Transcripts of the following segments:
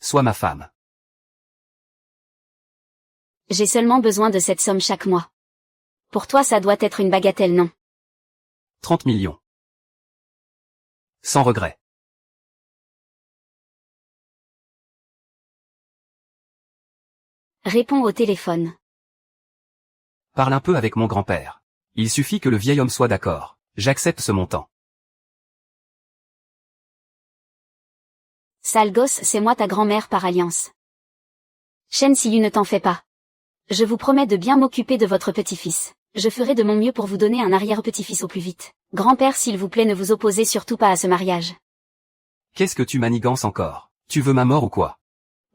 sois ma femme. J'ai seulement besoin de cette somme chaque mois. Pour toi ça doit être une bagatelle, non? 30 millions. Sans regret. Réponds au téléphone. Parle un peu avec mon grand-père. Il suffit que le vieil homme soit d'accord. J'accepte ce montant. Sale gosse, c'est moi ta grand-mère par alliance. Shen Siyu, ne t'en fais pas. Je vous promets de bien m'occuper de votre petit-fils. Je ferai de mon mieux pour vous donner un arrière-petit-fils au plus vite. Grand-père, s'il vous plaît, ne vous opposez surtout pas à ce mariage. Qu'est-ce que tu manigances encore? Tu veux ma mort ou quoi?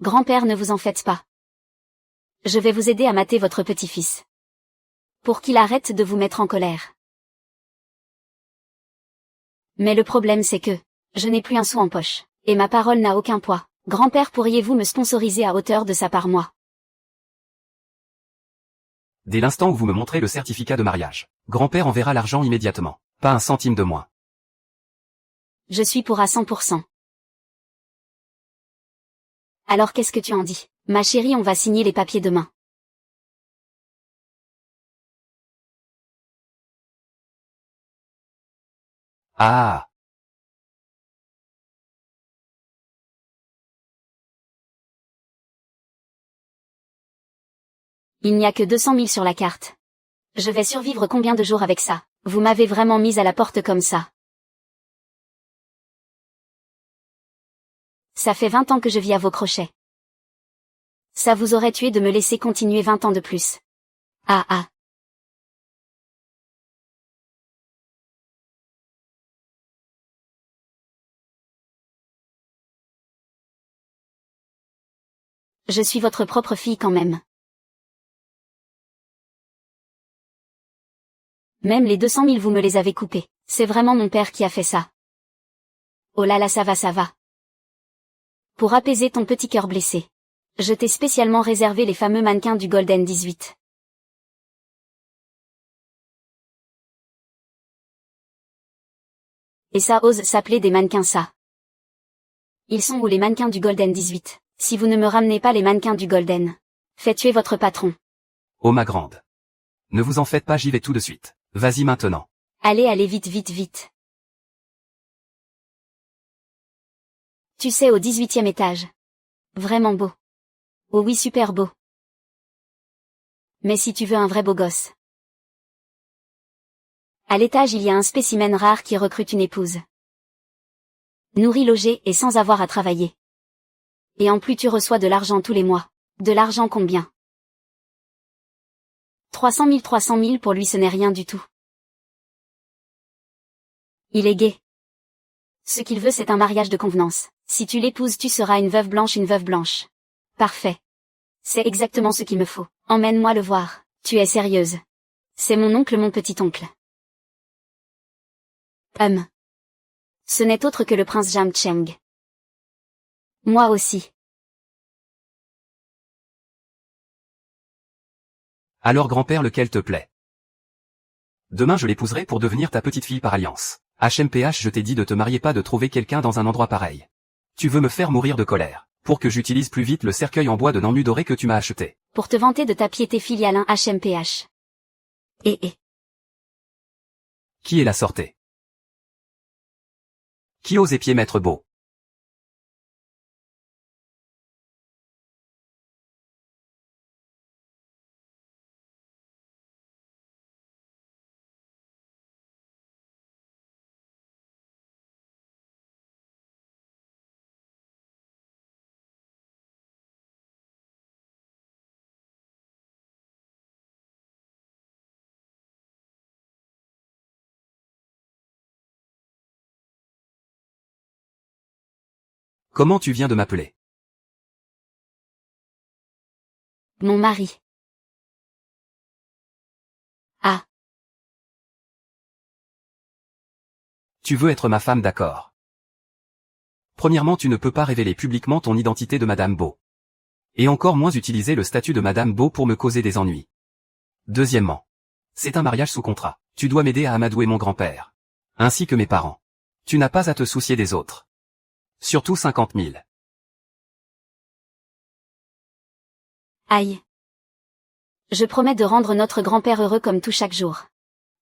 Grand-père, ne vous en faites pas. Je vais vous aider à mater votre petit-fils. Pour qu'il arrête de vous mettre en colère. Mais le problème c'est que, je n'ai plus un sou en poche, et ma parole n'a aucun poids. Grand-père, pourriez-vous me sponsoriser à hauteur de ça par mois? Dès l'instant où vous me montrez le certificat de mariage, grand-père enverra l'argent immédiatement. Pas un centime de moins. Je suis pour à 100%. Alors qu'est-ce que tu en dis? Ma chérie, on va signer les papiers demain. Ah. Il n'y a que 200 000 sur la carte. Je vais survivre combien de jours avec ça? Vous m'avez vraiment mise à la porte comme ça. Ça fait 20 ans que je vis à vos crochets. Ça vous aurait tué de me laisser continuer 20 ans de plus. Ah ah. Je suis votre propre fille quand même. Même les 200 000 vous me les avez coupés. C'est vraiment mon père qui a fait ça. Oh là là, ça va ça va. Pour apaiser ton petit cœur blessé. Je t'ai spécialement réservé les fameux mannequins du Golden 18. Et ça ose s'appeler des mannequins ça. Ils sont où les mannequins du Golden 18? Si vous ne me ramenez pas les mannequins du Golden, faites tuer votre patron. Oh ma grande. Ne vous en faites pas, j'y vais tout de suite. Vas-y maintenant. Allez, allez vite vite vite. Tu sais, au 18e étage. Vraiment beau. Oh oui, super beau. Mais si tu veux un vrai beau gosse. À l'étage il y a un spécimen rare qui recrute une épouse. Nourri, logé et sans avoir à travailler. Et en plus tu reçois de l'argent tous les mois. De l'argent combien? 300 000 pour lui, ce n'est rien du tout. Il est gai. Ce qu'il veut, c'est un mariage de convenance. Si tu l'épouses, tu seras une veuve blanche, une veuve blanche. Parfait. C'est exactement ce qu'il me faut. Emmène-moi le voir. Tu es sérieuse? C'est mon oncle, mon petit-oncle. Ce n'est autre que le prince Jam Cheng. Moi aussi. Alors grand-père, lequel te plaît? Demain je l'épouserai pour devenir ta petite fille par alliance. HMPH, je t'ai dit de te marier, pas de trouver quelqu'un dans un endroit pareil. Tu veux me faire mourir de colère, pour que j'utilise plus vite le cercueil en bois de Nanmu doré que tu m'as acheté. Pour te vanter de ta piété filiale, un HMPH. Qui est la sortée? Qui ose épier maître beau? Comment tu viens de m'appeler? Mon mari. Ah. Tu veux être ma femme, d'accord. Premièrement, tu ne peux pas révéler publiquement ton identité de Madame Beau. Et encore moins utiliser le statut de Madame Beau pour me causer des ennuis. Deuxièmement, c'est un mariage sous contrat. Tu dois m'aider à amadouer mon grand-père. Ainsi que mes parents. Tu n'as pas à te soucier des autres. Surtout 50 000. Aïe. Je promets de rendre notre grand-père heureux comme tout chaque jour.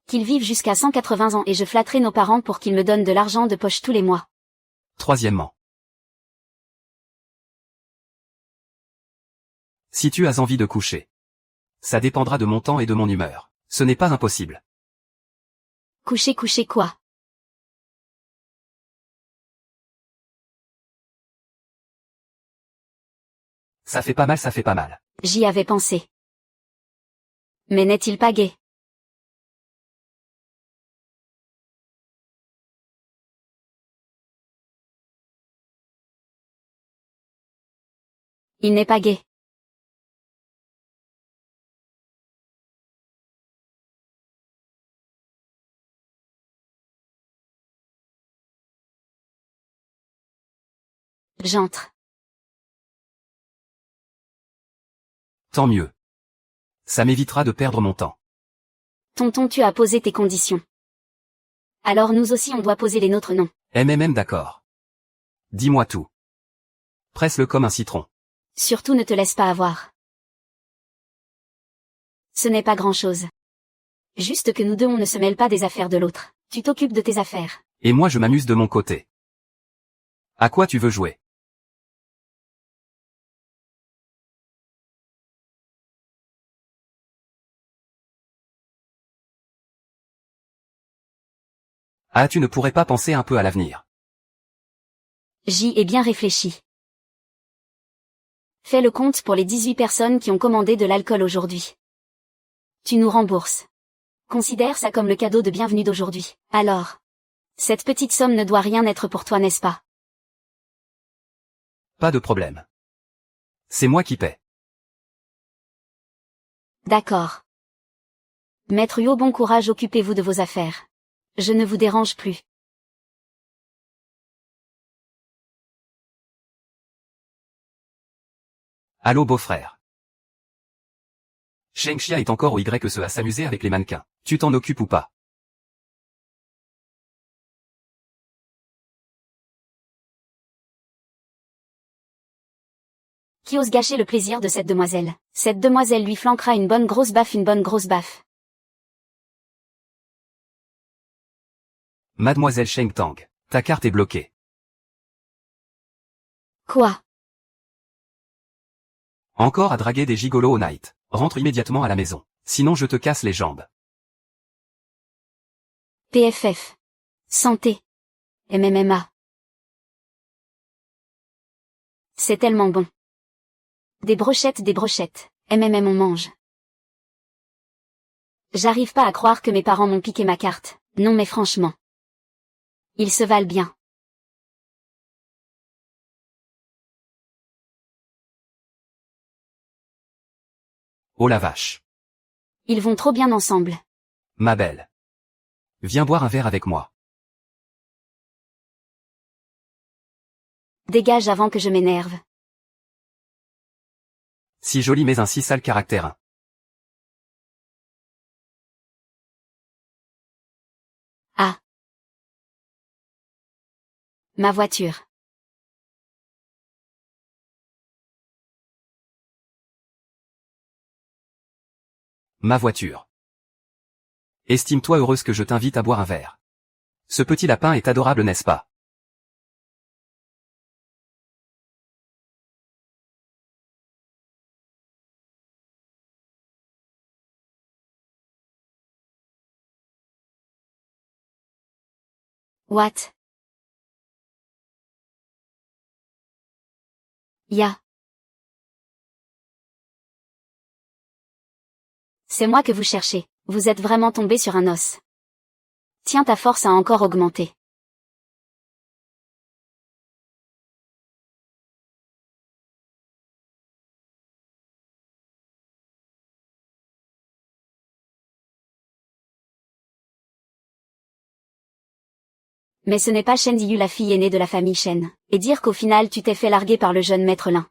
Qu'il vive jusqu'à 180 ans et je flatterai nos parents pour qu'ils me donnent de l'argent de poche tous les mois. Troisièmement. Si tu as envie de coucher. Ça dépendra de mon temps et de mon humeur. Ce n'est pas impossible. Coucher quoi? Ça fait pas mal, ça fait pas mal. J'y avais pensé. Mais n'est-il pas gai? Il n'est pas gai. J'entre. Tant mieux. Ça m'évitera de perdre mon temps. Tonton, tu as posé tes conditions. Alors nous aussi on doit poser les nôtres, non? D'accord. Dis-moi tout. Presse-le comme un citron. Surtout ne te laisse pas avoir. Ce n'est pas grand-chose. Juste que nous deux on ne se mêle pas des affaires de l'autre. Tu t'occupes de tes affaires. Et moi je m'amuse de mon côté. À quoi tu veux jouer? Ah, tu ne pourrais pas penser un peu à l'avenir. J'y ai bien réfléchi. Fais le compte pour les 18 personnes qui ont commandé de l'alcool aujourd'hui. Tu nous rembourses. Considère ça comme le cadeau de bienvenue d'aujourd'hui. Alors, cette petite somme ne doit rien être pour toi, n'est-ce pas? Pas de problème. C'est moi qui paie. D'accord. Maître Yo, bon courage, occupez-vous de vos affaires. Je ne vous dérange plus. Allô beau-frère. Shengxia est encore au YE à s'amuser avec les mannequins. Tu t'en occupes ou pas? Qui ose gâcher le plaisir de cette demoiselle? Cette demoiselle lui flanquera une bonne grosse baffe, une bonne grosse baffe. Mademoiselle Sheng Tang, ta carte est bloquée. Quoi? Encore à draguer des gigolos au night. Rentre immédiatement à la maison. Sinon je te casse les jambes. PFF. Santé. MMA. C'est tellement bon. Des brochettes, MMM on mange. J'arrive pas à croire que mes parents m'ont piqué ma carte. Non mais franchement. Ils se valent bien. Oh la vache. Ils vont trop bien ensemble. Ma belle. Viens boire un verre avec moi. Dégage avant que je m'énerve. Si joli mais un si sale caractère. Hein. Ah. Ma voiture. Ma voiture. Estime-toi heureuse que je t'invite à boire un verre. Ce petit lapin est adorable, n'est-ce pas? What? Ya. C'est moi que vous cherchez. Vous êtes vraiment tombé sur un os. Tiens, ta force a encore augmenté. Mais ce n'est pas Shen Ziyu, la fille aînée de la famille Shen. Et dire qu'au final tu t'es fait larguer par le jeune maître Lin.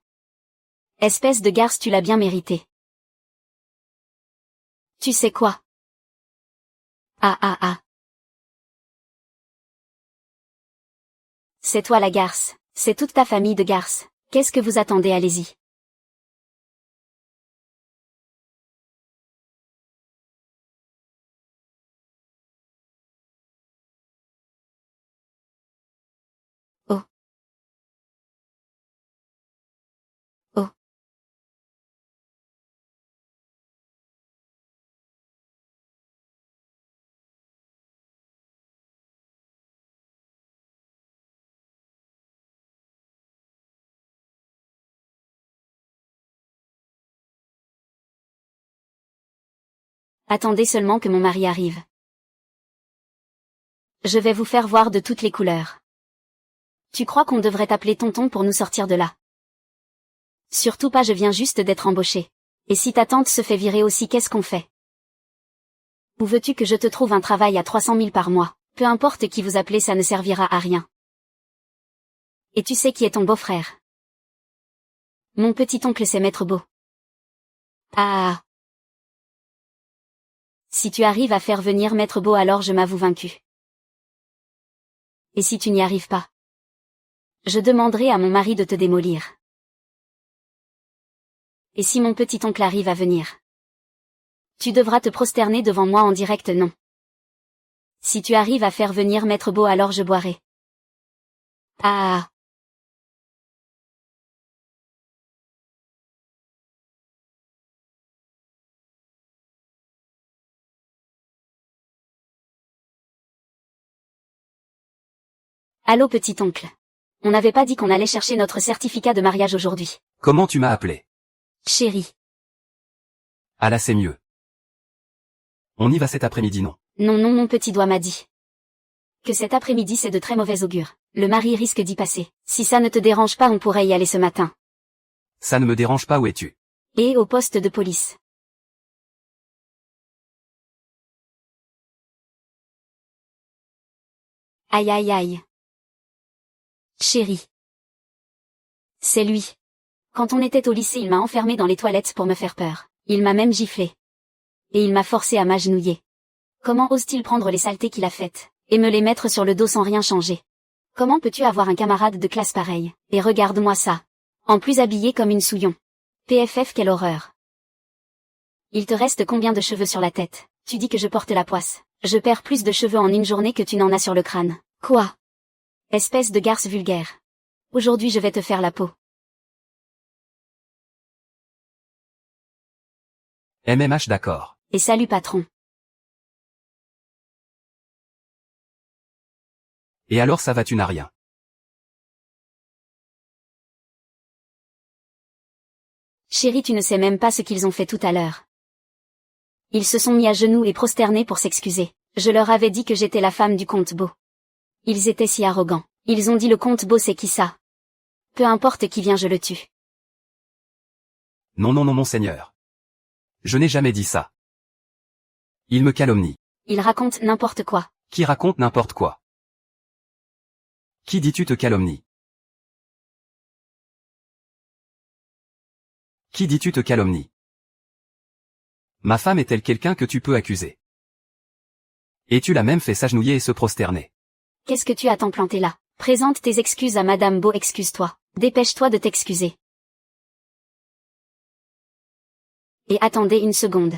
Espèce de garce, tu l'as bien mérité. Tu sais quoi? Ah. C'est toi la garce. C'est toute ta famille de garces. Qu'est-ce que vous attendez, allez-y. Attendez seulement que mon mari arrive. Je vais vous faire voir de toutes les couleurs. Tu crois qu'on devrait t'appeler tonton pour nous sortir de là? Surtout pas, je viens juste d'être embauchée. Et si ta tante se fait virer aussi, qu'est-ce qu'on fait? Où veux-tu que je te trouve un travail à 300 000 par mois? Peu importe qui vous appelez, ça ne servira à rien. Et tu sais qui est ton beau-frère? Mon petit-oncle, c'est Maître Beau. Ah. Si tu arrives à faire venir Maître Beau, alors je m'avoue vaincu. Et si tu n'y arrives pas? Je demanderai à mon mari de te démolir. Et si mon petit-oncle arrive à venir? Tu devras te prosterner devant moi en direct, non. Si tu arrives à faire venir Maître Beau, alors je boirai. Ah. Allô petit-oncle. On n'avait pas dit qu'on allait chercher notre certificat de mariage aujourd'hui. Comment tu m'as appelé? Chérie. Ah là c'est mieux. On y va cet après-midi, non? Non, non, mon petit doigt m'a dit que cet après-midi c'est de très mauvais augure. Le mari risque d'y passer. Si ça ne te dérange pas, on pourrait y aller ce matin. Ça ne me dérange pas, où es-tu? Et au poste de police. Aïe aïe aïe. Chérie. C'est lui. Quand on était au lycée, il m'a enfermé dans les toilettes pour me faire peur. Il m'a même giflé. Et il m'a forcé à m'agenouiller. Comment ose-t-il prendre les saletés qu'il a faites, et me les mettre sur le dos sans rien changer? Comment peux-tu avoir un camarade de classe pareil? Et regarde-moi ça. En plus habillé comme une souillon. PFF, quelle horreur. Il te reste combien de cheveux sur la tête? Tu dis que je porte la poisse. Je perds plus de cheveux en une journée que tu n'en as sur le crâne. Quoi? Espèce de garce vulgaire. Aujourd'hui je vais te faire la peau. MMH, d'accord. Et salut patron. Et alors ça va, tu n'as rien? Chérie, tu ne sais même pas ce qu'ils ont fait tout à l'heure. Ils se sont mis à genoux et prosternés pour s'excuser. Je leur avais dit que j'étais la femme du comte Beau. Ils étaient si arrogants. Ils ont dit le comte Beau, c'est qui ça? Peu importe qui vient, je le tue. Non non non monseigneur. Je n'ai jamais dit ça. Il me calomnie. Ils racontent n'importe quoi. Qui raconte n'importe quoi? Qui dis-tu te calomnie? Qui dis-tu te calomnie? Ma femme est-elle quelqu'un que tu peux accuser? Et tu l'as même fait s'agenouiller et se prosterner. Qu'est-ce que tu as tant planté là? Présente tes excuses à Madame Beau, excuse-toi. Dépêche-toi de t'excuser. Et attendez une seconde.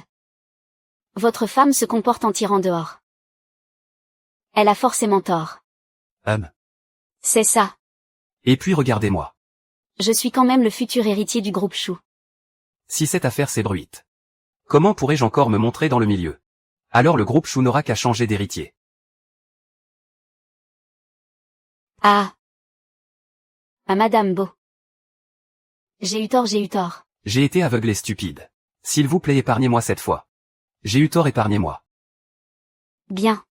Votre femme se comporte en tirant dehors. Elle a forcément tort. C'est ça. Et puis regardez-moi. Je suis quand même le futur héritier du groupe Chou. Si cette affaire s'ébruite, comment pourrais-je encore me montrer dans le milieu? Alors le groupe Chou n'aura qu'à changer d'héritier. Ah. À Madame Beau. J'ai eu tort, j'ai eu tort. J'ai été aveugle et stupide. S'il vous plaît, épargnez-moi cette fois. J'ai eu tort, épargnez-moi. Bien.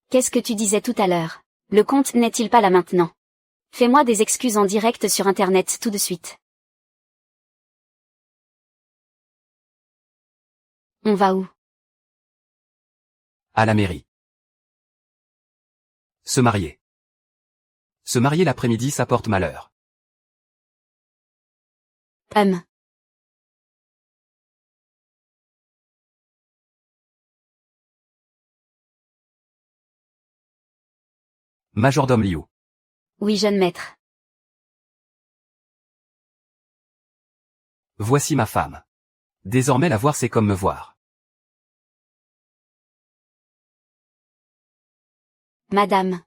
Qu'est-ce que tu disais tout à l'heure? Le compte n'est-il pas là maintenant? Fais-moi des excuses en direct sur Internet tout de suite. On va où? À la mairie. Se marier. Se marier l'après-midi, ça porte malheur. Majordome Liu. Oui, jeune maître. Voici ma femme. Désormais la voir, c'est comme me voir. Madame.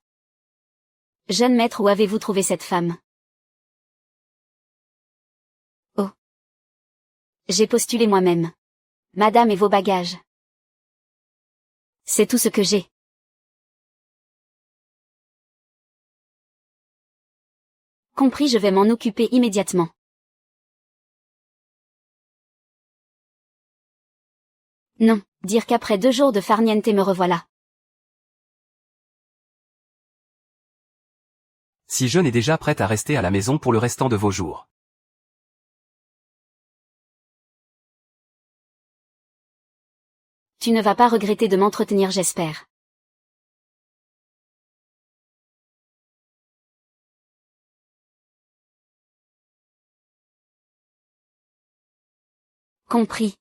Jeune maître, où avez-vous trouvé cette femme? Oh. J'ai postulé moi-même. Madame, et vos bagages? C'est tout ce que j'ai. Compris, je vais m'en occuper immédiatement. Non, dire qu'après 2 jours de farniente me revoilà. Si jeune et déjà prête à rester à la maison pour le restant de vos jours. Tu ne vas pas regretter de m'entretenir, j'espère. Compris.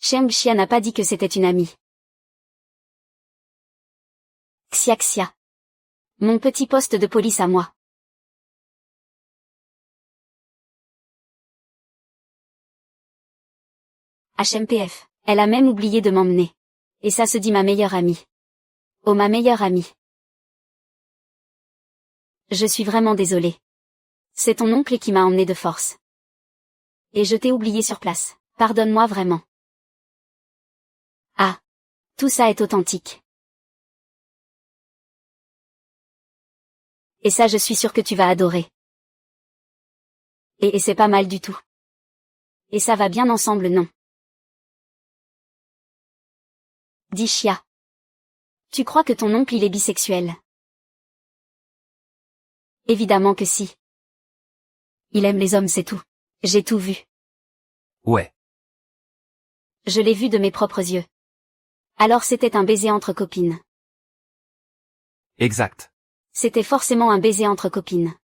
Sheng-Xia n'a pas dit que c'était une amie. Xia. Mon petit poste de police à moi. HMPF. Elle a même oublié de m'emmener. Et ça se dit ma meilleure amie. Oh, ma meilleure amie. Je suis vraiment désolée. C'est ton oncle qui m'a emmené de force. Et je t'ai oublié sur place. Pardonne-moi vraiment. Ah. Tout ça est authentique. Et ça, je suis sûre que tu vas adorer. Et c'est pas mal du tout. Et ça va bien ensemble, non? Dit Chia. Tu crois que ton oncle il est bisexuel? Évidemment que si. Il aime les hommes, c'est tout. J'ai tout vu. Ouais. Je l'ai vu de mes propres yeux. Alors c'était un baiser entre copines. Exact. C'était forcément un baiser entre copines.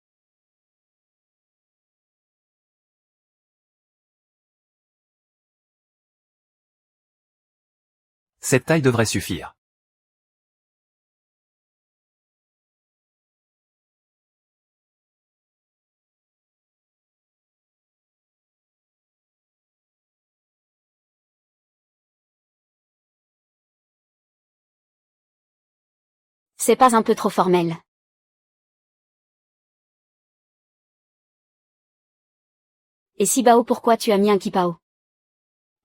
Cette taille devrait suffire. C'est pas un peu trop formel? Et si Bao, pourquoi tu as mis un kipao?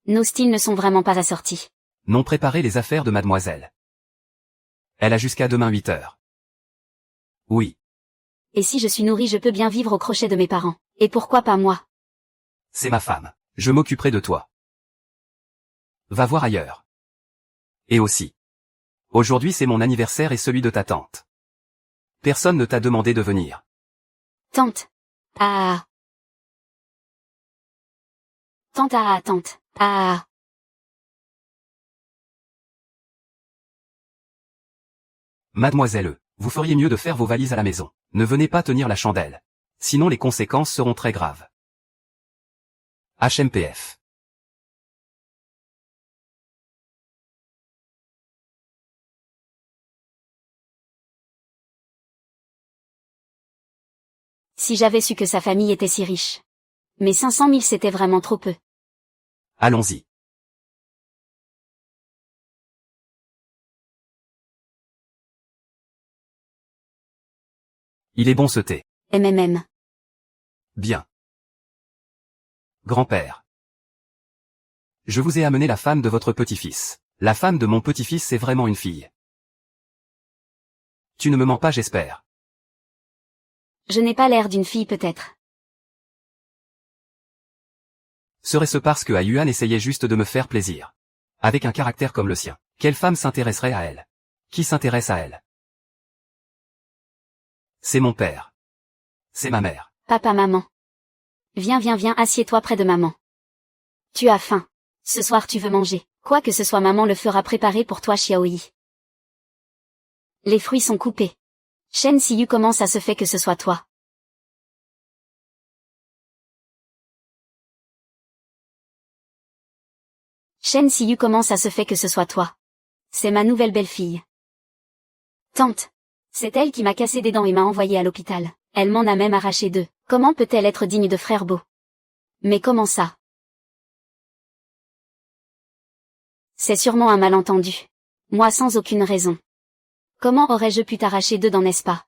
Nos styles ne sont vraiment pas assortis. Non, préparez les affaires de mademoiselle. Elle a jusqu'à demain 8 heures. Oui. Et si je suis nourrie, je peux bien vivre au crochet de mes parents. Et pourquoi pas moi? C'est ma femme. Je m'occuperai de toi. Va voir ailleurs. Et aussi. Aujourd'hui c'est mon anniversaire et celui de ta tante. Personne ne t'a demandé de venir. Tante. Ah. Tante ah tante. Ah. Mademoiselle, vous feriez mieux de faire vos valises à la maison. Ne venez pas tenir la chandelle. Sinon les conséquences seront très graves. HMPF. Si j'avais su que sa famille était si riche. Mais 500 000 c'était vraiment trop peu. Allons-y. Il est bon ce thé. MMM. Bien. Grand-père. Je vous ai amené la femme de votre petit-fils. La femme de mon petit-fils c'est vraiment une fille. Tu ne me mens pas, j'espère. Je n'ai pas l'air d'une fille peut-être. Serait-ce parce que Yuan essayait juste de me faire plaisir? Avec un caractère comme le sien, quelle femme s'intéresserait à elle? Qui s'intéresse à elle? C'est mon père. C'est ma mère. Papa, maman. Viens, assieds-toi près de maman. Tu as faim. Ce soir tu veux manger. Quoi que ce soit, maman le fera préparer pour toi, Xiaoyi. Les fruits sont coupés. Shen Siyu, comment ça se fait que ce soit toi? Shen Siyu, comment ça se fait que ce soit toi? C'est ma nouvelle belle-fille. Tante. C'est elle qui m'a cassé des dents et m'a envoyé à l'hôpital. Elle m'en a même arraché 2. Comment peut-elle être digne de frère Beau? Mais comment ça? C'est sûrement un malentendu. Moi sans aucune raison. Comment aurais-je pu t'arracher 2 dents, n'est-ce pas?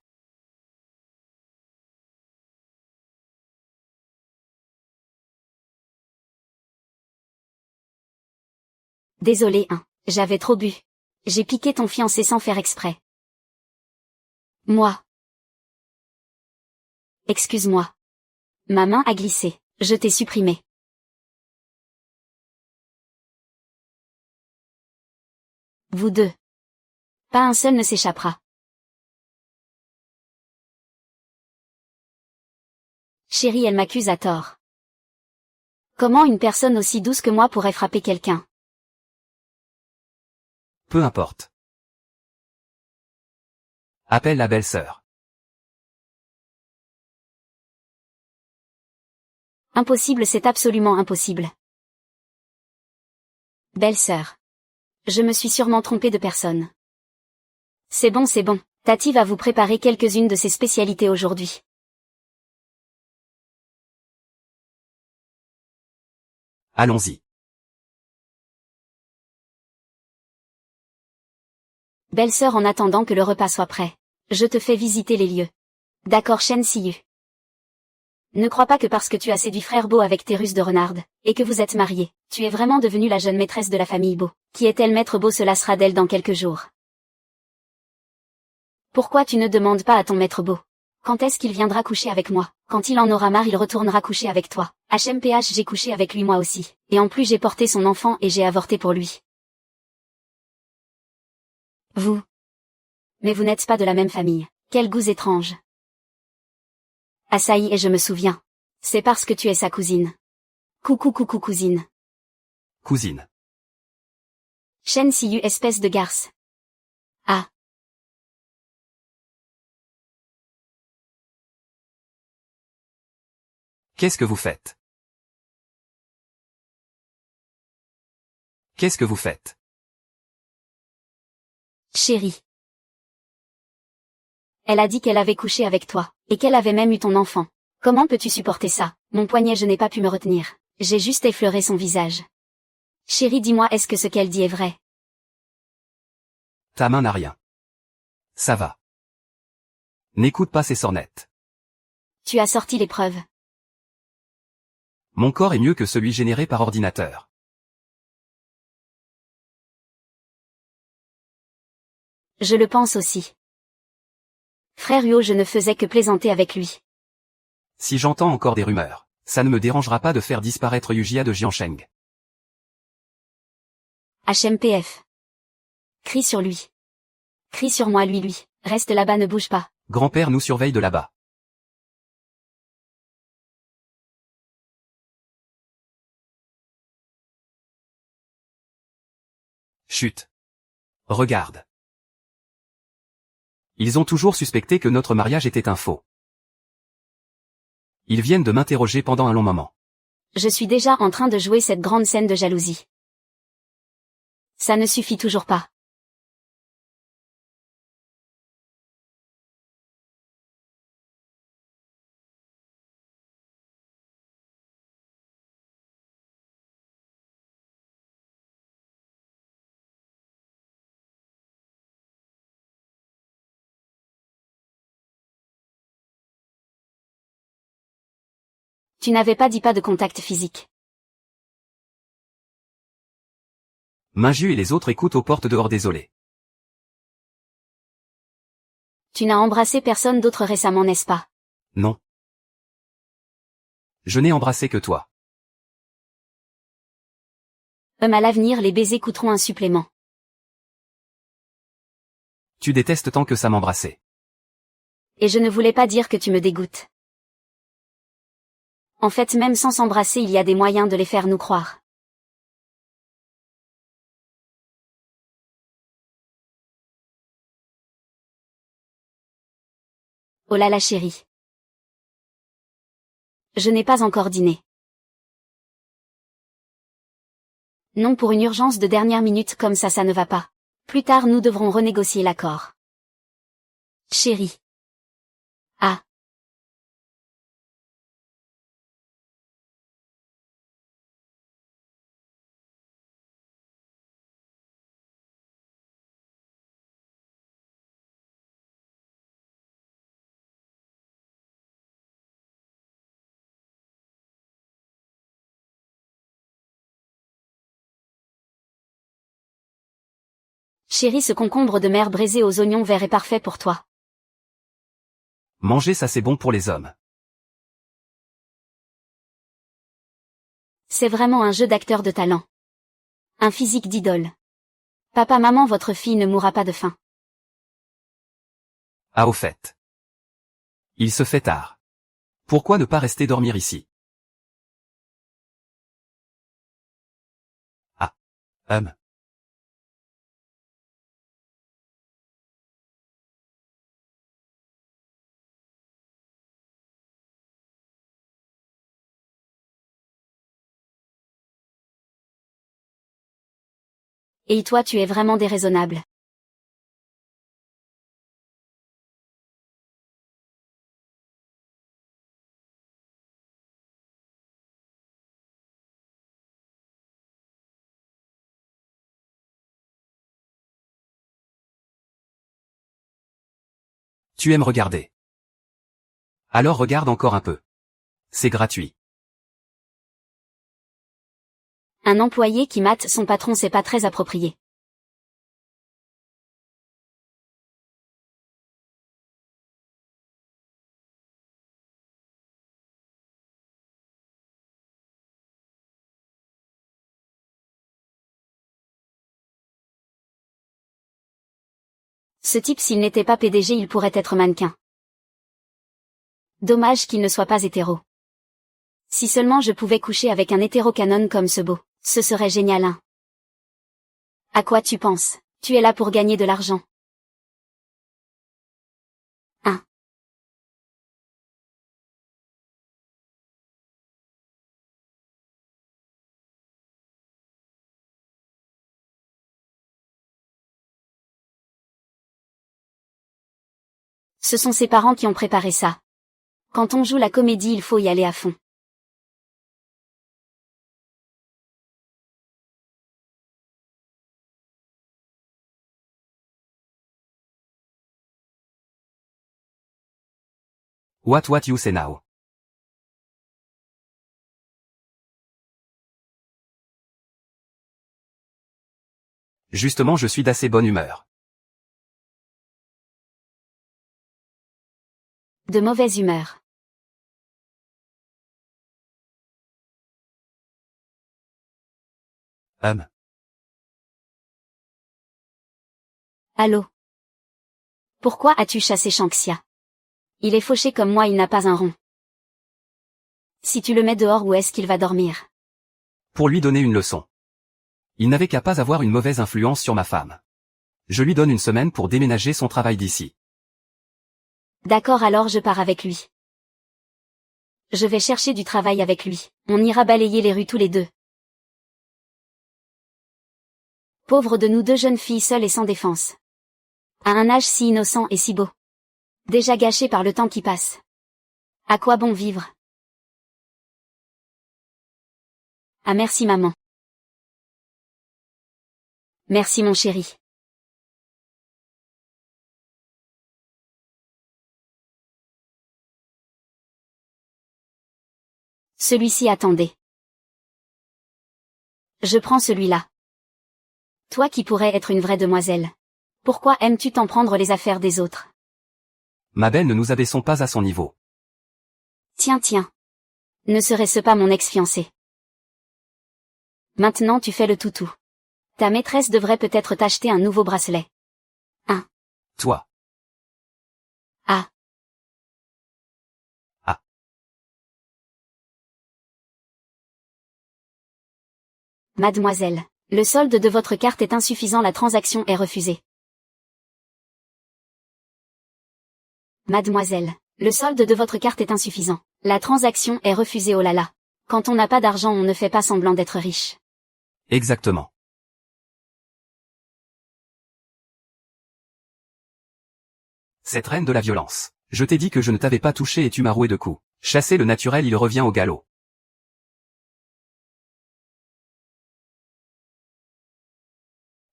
Désolé, hein. J'avais trop bu. J'ai piqué ton fiancé sans faire exprès. Moi. Excuse-moi. Ma main a glissé. Je t'ai supprimé. Vous deux. Pas un seul ne s'échappera. Chérie, elle m'accuse à tort. Comment une personne aussi douce que moi pourrait frapper quelqu'un? Peu importe. Appelle la belle-sœur. Impossible, c'est absolument impossible. Belle-sœur. Je me suis sûrement trompée de personne. C'est bon, c'est bon. Tati va vous préparer quelques-unes de ses spécialités aujourd'hui. Allons-y. Belle-sœur, en attendant que le repas soit prêt, je te fais visiter les lieux. D'accord, Shen Siyu. Ne crois pas que parce que tu as séduit frère Beau avec tes ruses de renarde, et que vous êtes mariés, tu es vraiment devenue la jeune maîtresse de la famille Beau. Qui est-elle? Maître Beau se lassera d'elle dans quelques jours. Pourquoi tu ne demandes pas à ton maître Beau? Quand est-ce qu'il viendra coucher avec moi? Quand il en aura marre, il retournera coucher avec toi. HMPH, j'ai couché avec lui moi aussi. Et en plus j'ai porté son enfant et j'ai avorté pour lui. Vous. Mais vous n'êtes pas de la même famille. Quel goût étrange. Ah ça y est, je me souviens. C'est parce que tu es sa cousine. Coucou coucou cousine. Cousine. Shen Siyu, espèce de garce. Ah. Qu'est-ce que vous faites? Qu'est-ce que vous faites? Chérie. Elle a dit qu'elle avait couché avec toi, et qu'elle avait même eu ton enfant. Comment peux-tu supporter ça? Mon poignet, je n'ai pas pu me retenir. J'ai juste effleuré son visage. Chérie, dis-moi, est-ce que ce qu'elle dit est vrai? Ta main n'a rien. Ça va. N'écoute pas ces sornettes. Tu as sorti les preuves. Mon corps est mieux que celui généré par ordinateur. Je le pense aussi. Frère Huo, je ne faisais que plaisanter avec lui. Si j'entends encore des rumeurs, ça ne me dérangera pas de faire disparaître Yujia de Jiansheng. HMPF. Crie sur lui. Crie sur moi, lui. Reste là-bas, ne bouge pas. Grand-père nous surveille de là-bas. Chut. Regarde. Ils ont toujours suspecté que notre mariage était un faux. Ils viennent de m'interroger pendant un long moment. Je suis déjà en train de jouer cette grande scène de jalousie. Ça ne suffit toujours pas. Tu n'avais pas dit pas de contact physique. Minju et les autres écoutent aux portes dehors, désolé. Tu n'as embrassé personne d'autre récemment, n'est-ce pas? Non. Je n'ai embrassé que toi. À l'avenir, les baisers coûteront un supplément. Tu détestes tant que ça m'embrassait. Et je ne voulais pas dire que tu me dégoûtes. En fait, même sans s'embrasser, il y a des moyens de les faire nous croire. Oh là là chérie. Je n'ai pas encore dîné. Non, pour une urgence de dernière minute comme ça ne va pas. Plus tard nous devrons renégocier l'accord. Chérie. Ah. Chérie, ce concombre de mer braisé aux oignons verts est parfait pour toi. Manger ça c'est bon pour les hommes. C'est vraiment un jeu d'acteur de talent. Un physique d'idole. Papa, maman, votre fille ne mourra pas de faim. Ah au fait. Il se fait tard. Pourquoi ne pas rester dormir ici? Ah. Et toi, tu es vraiment déraisonnable. Tu aimes regarder. Alors regarde encore un peu. C'est gratuit. Un employé qui mate son patron, c'est pas très approprié. Ce type, s'il n'était pas PDG, il pourrait être mannequin. Dommage qu'il ne soit pas hétéro. Si seulement je pouvais coucher avec un hétérocanon comme ce beau, ce serait génial, hein. À quoi tu penses? Tu es là pour gagner de l'argent. Hein? Ce sont ses parents qui ont préparé ça. Quand on joue la comédie, il faut y aller à fond. What you say now? Justement je suis d'assez bonne humeur. De mauvaise humeur. Allô? Pourquoi as-tu chassé Shanxia? Il est fauché comme moi, il n'a pas un rond. Si tu le mets dehors, où est-ce qu'il va dormir? Pour lui donner une leçon. Il n'avait qu'à pas avoir une mauvaise influence sur ma femme. Je lui donne une semaine pour déménager son travail d'ici. D'accord, alors je pars avec lui. Je vais chercher du travail avec lui. On ira balayer les rues tous les deux. Pauvre de nous deux jeunes filles seules et sans défense. À un âge si innocent et si beau. Déjà gâché par le temps qui passe. À quoi bon vivre? Ah merci maman. Merci mon chéri. Celui-ci attendait. Je prends celui-là. Toi qui pourrais être une vraie demoiselle. Pourquoi aimes-tu t'en prendre les affaires des autres? Ma belle, ne nous abaissons pas à son niveau. Tiens. Ne serait-ce pas mon ex-fiancé? Maintenant tu fais le toutou. Ta maîtresse devrait peut-être t'acheter un nouveau bracelet. Hein? Toi. Ah. Ah. Mademoiselle, le solde de votre carte est insuffisant, la transaction est refusée. Mademoiselle, le solde de votre carte est insuffisant. La transaction est refusée, oh là là. Quand on n'a pas d'argent, on ne fait pas semblant d'être riche. Exactement. Cette reine de la violence. Je t'ai dit que je ne t'avais pas touché et tu m'as roué de coups. Chasser le naturel, il revient au galop.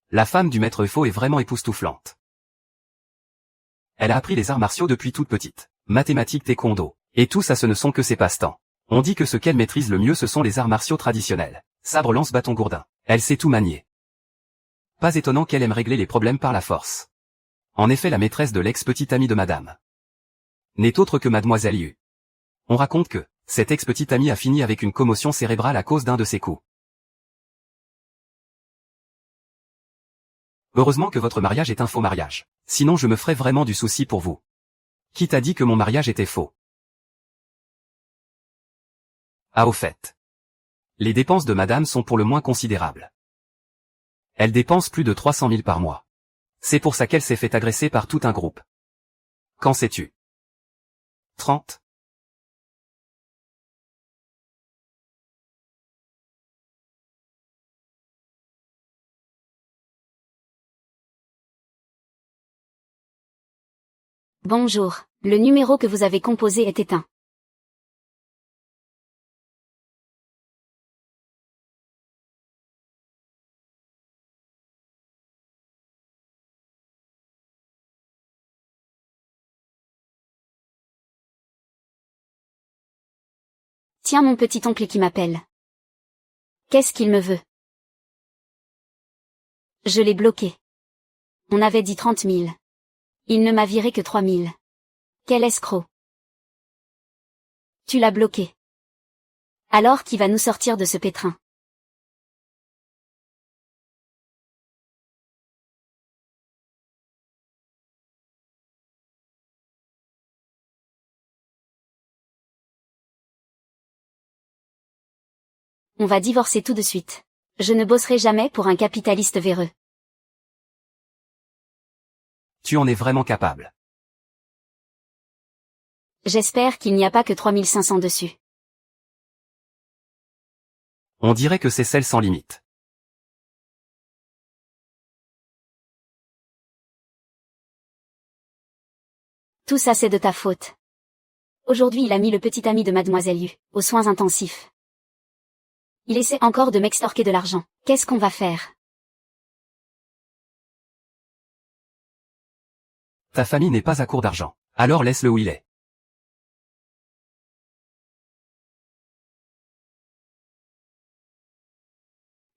La femme du maître faux est vraiment époustouflante. Elle a appris les arts martiaux depuis toute petite. Mathématiques, taekwondo. Et tout ça, ce ne sont que ses passe-temps. On dit que ce qu'elle maîtrise le mieux, ce sont les arts martiaux traditionnels. Sabre, lance, bâton, gourdin. Elle sait tout manier. Pas étonnant qu'elle aime régler les problèmes par la force. En effet, la maîtresse de l'ex-petite amie de madame n'est autre que mademoiselle Yu. On raconte que cette ex-petite amie a fini avec une commotion cérébrale à cause d'un de ses coups. Heureusement que votre mariage est un faux mariage. Sinon je me ferais vraiment du souci pour vous. Qui t'a dit que mon mariage était faux? Ah au fait. Les dépenses de madame sont pour le moins considérables. Elle dépense plus de 300 000 par mois. C'est pour ça qu'elle s'est fait agresser par tout un groupe. Qu'en sais-tu? 30. Bonjour, le numéro que vous avez composé est éteint. Tiens mon petit oncle qui m'appelle. Qu'est-ce qu'il me veut? Je l'ai bloqué. On avait dit 30 000. Il ne m'a viré que 3 000. Quel escroc. Tu l'as bloqué. Alors qui va nous sortir de ce pétrin? On va divorcer tout de suite. Je ne bosserai jamais pour un capitaliste véreux. Tu en es vraiment capable. J'espère qu'il n'y a pas que 3500 dessus. On dirait que c'est celle sans limite. Tout ça c'est de ta faute. Aujourd'hui il a mis le petit ami de mademoiselle Yu aux soins intensifs. Il essaie encore de m'extorquer de l'argent. Qu'est-ce qu'on va faire? Ta famille n'est pas à court d'argent. Alors laisse-le où il est.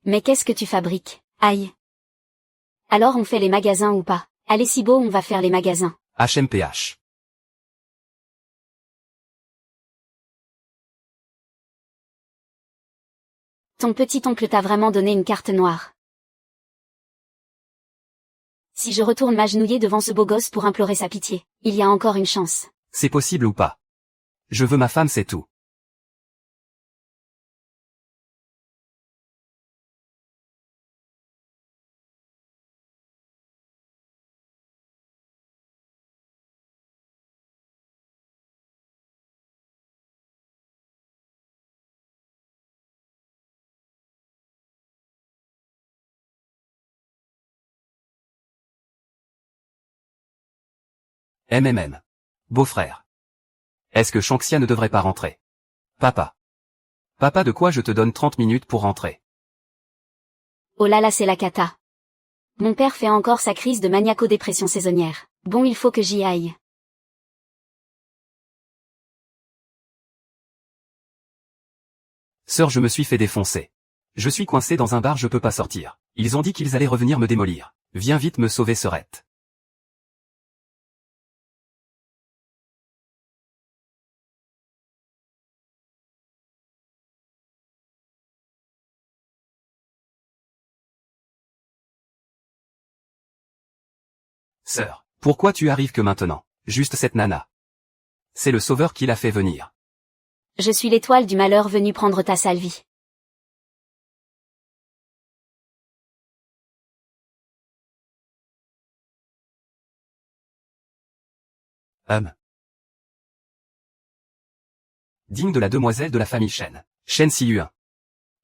Mais qu'est-ce que tu fabriques? Aïe. Alors on fait les magasins ou pas? Allez si beau on va faire les magasins. HMPH. Ton petit oncle t'a vraiment donné une carte noire. Si je retourne m'agenouiller devant ce beau gosse pour implorer sa pitié, il y a encore une chance. C'est possible ou pas? Je veux ma femme, c'est tout. Beau-frère. Est-ce que Shanxia ne devrait pas rentrer? Papa. Papa, de quoi je te donne 30 minutes pour rentrer? Oh là là c'est la cata. Mon père fait encore sa crise de maniaco-dépression saisonnière. Bon il faut que j'y aille. Sœur, je me suis fait défoncer. Je suis coincé dans un bar, je peux pas sortir. Ils ont dit qu'ils allaient revenir me démolir. Viens vite me sauver, sœurette. Sœur, pourquoi tu arrives que maintenant? Juste cette nana. C'est le sauveur qui l'a fait venir. Je suis l'étoile du malheur venue prendre ta sale vie. Digne de la demoiselle de la famille Shen. Shen Siyuan.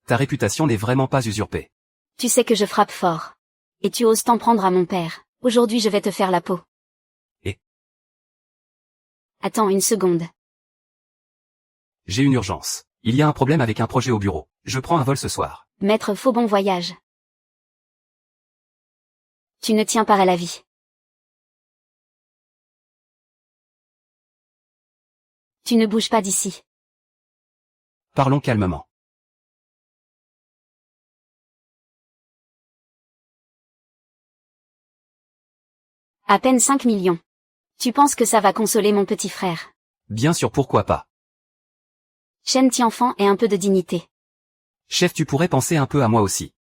Ta réputation n'est vraiment pas usurpée. Tu sais que je frappe fort. Et tu oses t'en prendre à mon père. Aujourd'hui je vais te faire la peau. Et? Attends une seconde. J'ai une urgence. Il y a un problème avec un projet au bureau. Je prends un vol ce soir. Maître faux bon voyage. Tu ne tiens pas à la vie. Tu ne bouges pas d'ici. Parlons calmement. À peine 5 millions. Tu penses que ça va consoler mon petit frère? Bien sûr, pourquoi pas. Chen Tianfan et un peu de dignité. Chef, tu pourrais penser un peu à moi aussi.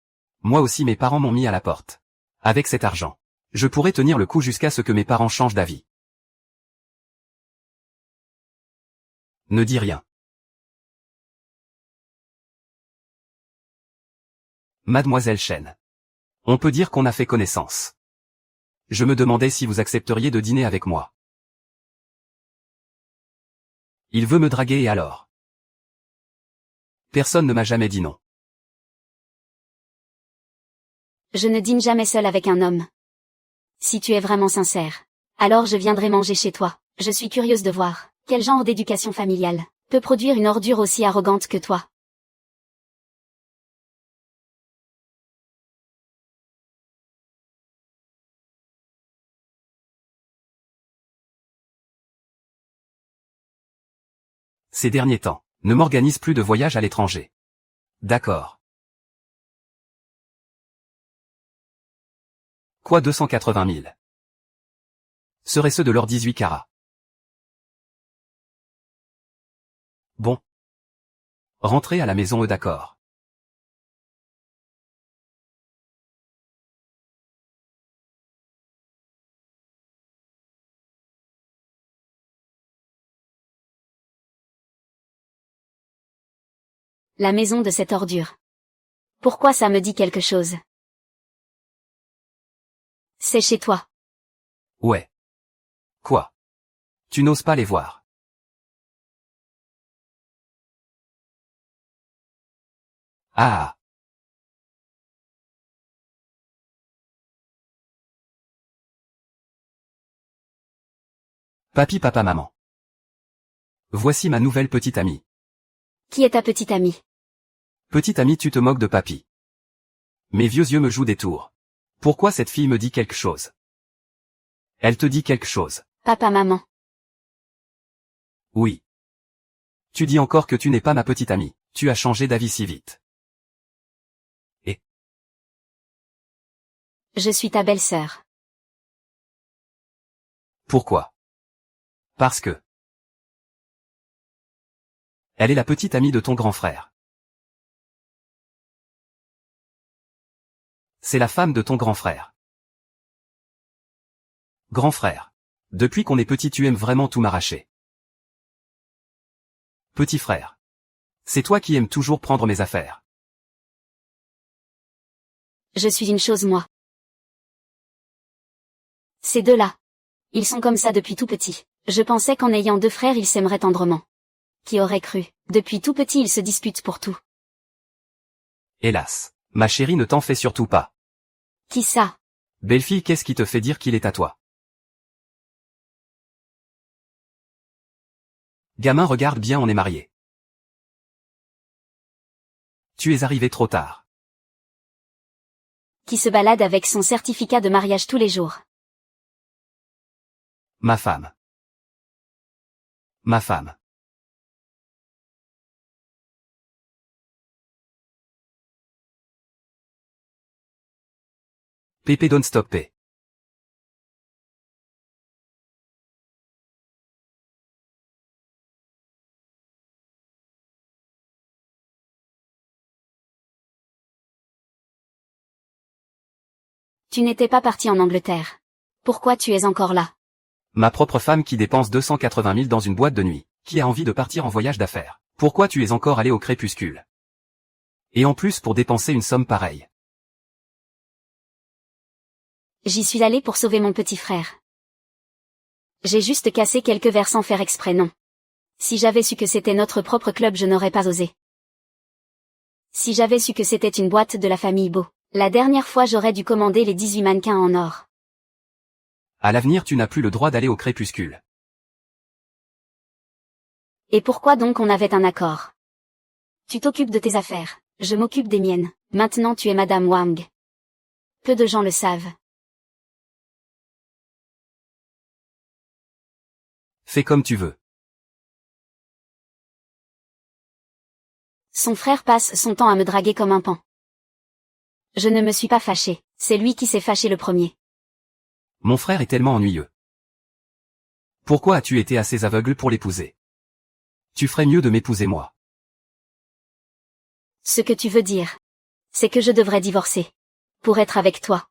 Moi aussi mes parents m'ont mis à la porte. Avec cet argent, je pourrais tenir le coup jusqu'à ce que mes parents changent d'avis. Ne dis rien. Mademoiselle Chen. On peut dire qu'on a fait connaissance. Je me demandais si vous accepteriez de dîner avec moi. Il veut me draguer et alors? Personne ne m'a jamais dit non. Je ne dîne jamais seul avec un homme. Si tu es vraiment sincère, alors je viendrai manger chez toi. Je suis curieuse de voir quel genre d'éducation familiale peut produire une ordure aussi arrogante que toi. Ces derniers temps, ne m'organise plus de voyage à l'étranger. D'accord. Quoi 280 000? Serait-ce de l'or 18 carats? Bon. Rentrez à la maison d'accord. La maison de cette ordure. Pourquoi ça me dit quelque chose? C'est chez toi. Ouais. Quoi? Tu n'oses pas les voir. Ah. Papy, papa, maman. Voici ma nouvelle petite amie. Qui est ta petite amie? Petite amie, tu te moques de papy. Mes vieux yeux me jouent des tours. Pourquoi cette fille me dit quelque chose? Elle te dit quelque chose. Papa, maman. Oui. Tu dis encore que tu n'es pas ma petite amie. Tu as changé d'avis si vite. Et Je suis ta belle-sœur. pourquoi? Parce que elle est la petite amie de ton grand frère. C'est la femme de ton grand frère. Grand frère. Depuis qu'on est petit, tu aimes vraiment tout m'arracher. Petit frère. C'est toi qui aimes toujours prendre mes affaires. Je suis une chose moi. Ces deux-là. Ils sont comme ça depuis tout petit. Je pensais qu'en ayant deux frères ils s'aimeraient tendrement. Qui aurait cru? Depuis tout petit ils se disputent pour tout. Hélas. Ma chérie, ne t'en fais surtout pas. Qui ça? Belle-fille, qu'est-ce qui te fait dire qu'il est à toi? Gamin, regarde bien, on est mariés. Tu es arrivé trop tard. Qui se balade avec son certificat de mariage tous les jours. Ma femme. Ma femme. Pépé don't stopper. Tu n'étais pas parti en Angleterre. Pourquoi tu es encore là? Ma propre femme qui dépense 280 000 dans une boîte de nuit, qui a envie de partir en voyage d'affaires. Pourquoi tu es encore allé au crépuscule? Et en plus pour dépenser une somme pareille. J'y suis allée pour sauver mon petit frère. J'ai juste cassé quelques verres sans faire exprès, non. Si j'avais su que c'était notre propre club, je n'aurais pas osé. Si j'avais su que c'était une boîte de la famille Beau, la dernière fois j'aurais dû commander les 18 mannequins en or. À l'avenir, tu n'as plus le droit d'aller au crépuscule. Et pourquoi donc on avait un accord? Tu t'occupes de tes affaires, je m'occupe des miennes. Maintenant tu es Madame Wang. Peu de gens le savent. Fais comme tu veux. Son frère passe son temps à me draguer comme un paon. Je ne me suis pas fâchée, c'est lui qui s'est fâché le premier. Mon frère est tellement ennuyeux. Pourquoi as-tu été assez aveugle pour l'épouser? Tu ferais mieux de m'épouser moi. Ce que tu veux dire, c'est que je devrais divorcer. Pour être avec toi.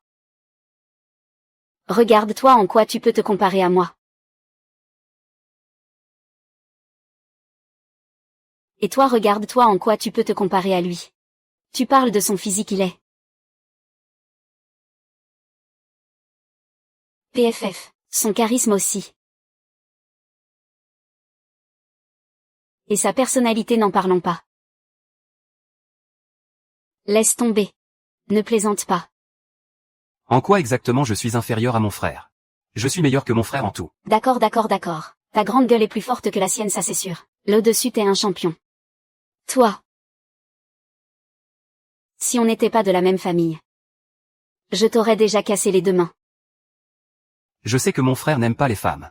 Regarde-toi en quoi tu peux te comparer à moi. Et toi regarde-toi en quoi tu peux te comparer à lui. Tu parles de son physique, il est. PFF, son charisme aussi. Et sa personnalité, n'en parlons pas. Laisse tomber. Ne plaisante pas. En quoi exactement je suis inférieur à mon frère? Je suis meilleur que mon frère en tout. D'accord. Ta grande gueule est plus forte que la sienne, ça c'est sûr. Là-dessus t'es un champion. Toi. Si on n'était pas de la même famille. Je t'aurais déjà cassé les deux mains. Je sais que mon frère n'aime pas les femmes.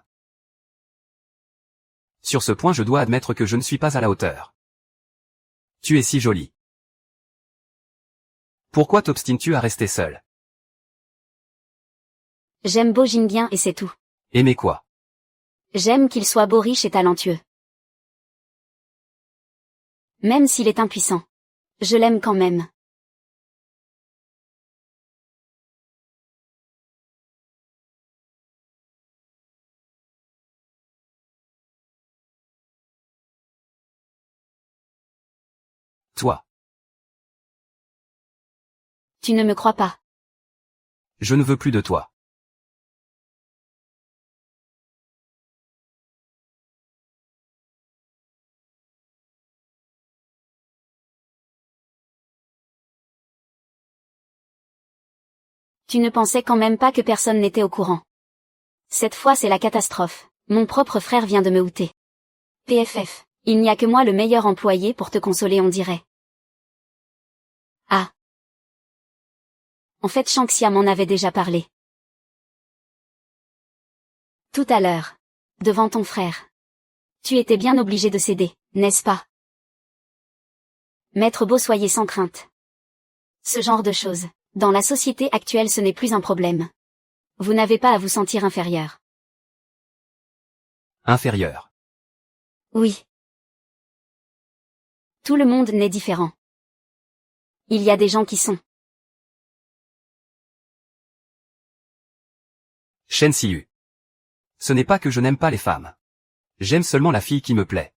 Sur ce point je dois admettre que je ne suis pas à la hauteur. Tu es si jolie. Pourquoi t'obstines-tu à rester seule? J'aime Bo Jingbin et c'est tout. Aimer quoi? J'aime qu'il soit beau, riche et talentueux. Même s'il est impuissant. Je l'aime quand même. Toi. Tu ne me crois pas. Je ne veux plus de toi. Tu ne pensais quand même pas que personne n'était au courant. Cette fois c'est la catastrophe. Mon propre frère vient de me outer. PFF, il n'y a que moi le meilleur employé pour te consoler, on dirait. Ah. En fait Shangxia m'en avait déjà parlé. Tout à l'heure. Devant ton frère. Tu étais bien obligé de céder, n'est-ce pas? Maître Bo, soyez sans crainte. Ce genre de choses, dans la société actuelle, ce n'est plus un problème. Vous n'avez pas à vous sentir inférieur. Inférieur. Oui. Tout le monde n'est différent. Il y a des gens qui sont. Shen Siyu. Ce n'est pas que je n'aime pas les femmes. J'aime seulement la fille qui me plaît.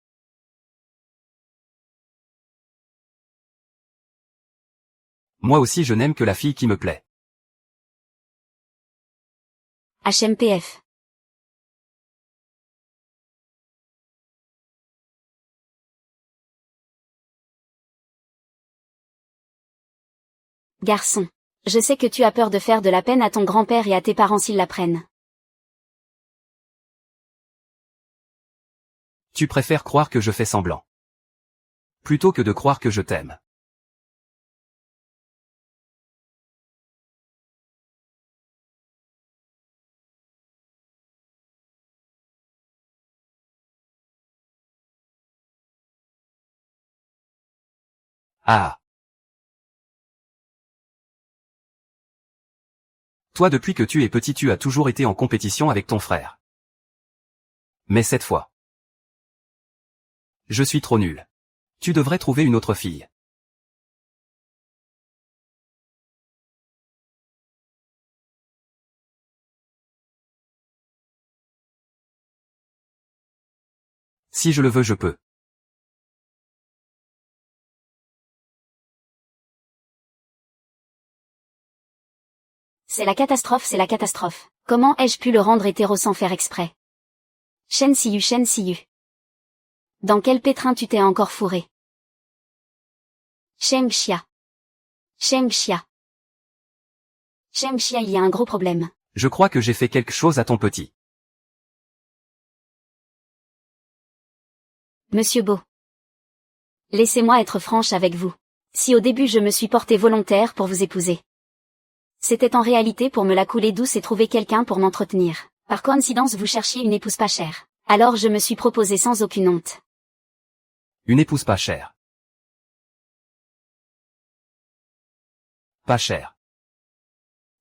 Moi aussi je n'aime que la fille qui me plaît. HMPF. Garçon. Je sais que tu as peur de faire de la peine à ton grand-père et à tes parents s'ils l'apprennent. Tu préfères croire que je fais semblant. Plutôt que de croire que je t'aime. Ah. Toi depuis que tu es petit tu as toujours été en compétition avec ton frère. Mais cette fois. Je suis trop nul. Tu devrais trouver une autre fille. Si je le veux je peux. C'est la catastrophe, c'est la catastrophe. Comment ai-je pu le rendre hétéro sans faire exprès? Shen Siyu. Dans quel pétrin tu t'es encore fourré? Shengxia. Shengxia, il y a un gros problème. Je crois que j'ai fait quelque chose à ton petit. Monsieur Bo. Laissez-moi être franche avec vous. Si au début je me suis portée volontaire pour vous épouser, c'était en réalité pour me la couler douce et trouver quelqu'un pour m'entretenir. Par coïncidence vous cherchiez une épouse pas chère. Alors je me suis proposée sans aucune honte. Une épouse pas chère. Pas chère.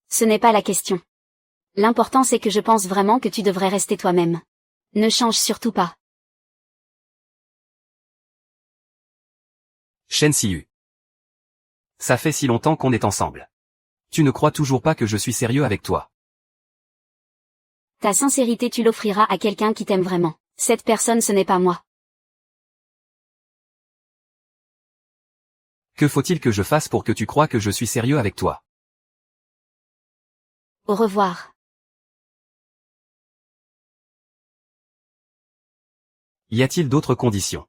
Ce n'est pas la question. L'important c'est que je pense vraiment que tu devrais rester toi-même. Ne change surtout pas. Shen Siyu. Ça fait si longtemps qu'on est ensemble. Tu ne crois toujours pas que je suis sérieux avec toi. Ta sincérité tu l'offriras à quelqu'un qui t'aime vraiment. Cette personne ce n'est pas moi. Que faut-il que je fasse pour que tu croies que je suis sérieux avec toi? Au revoir. Y a-t-il d'autres conditions?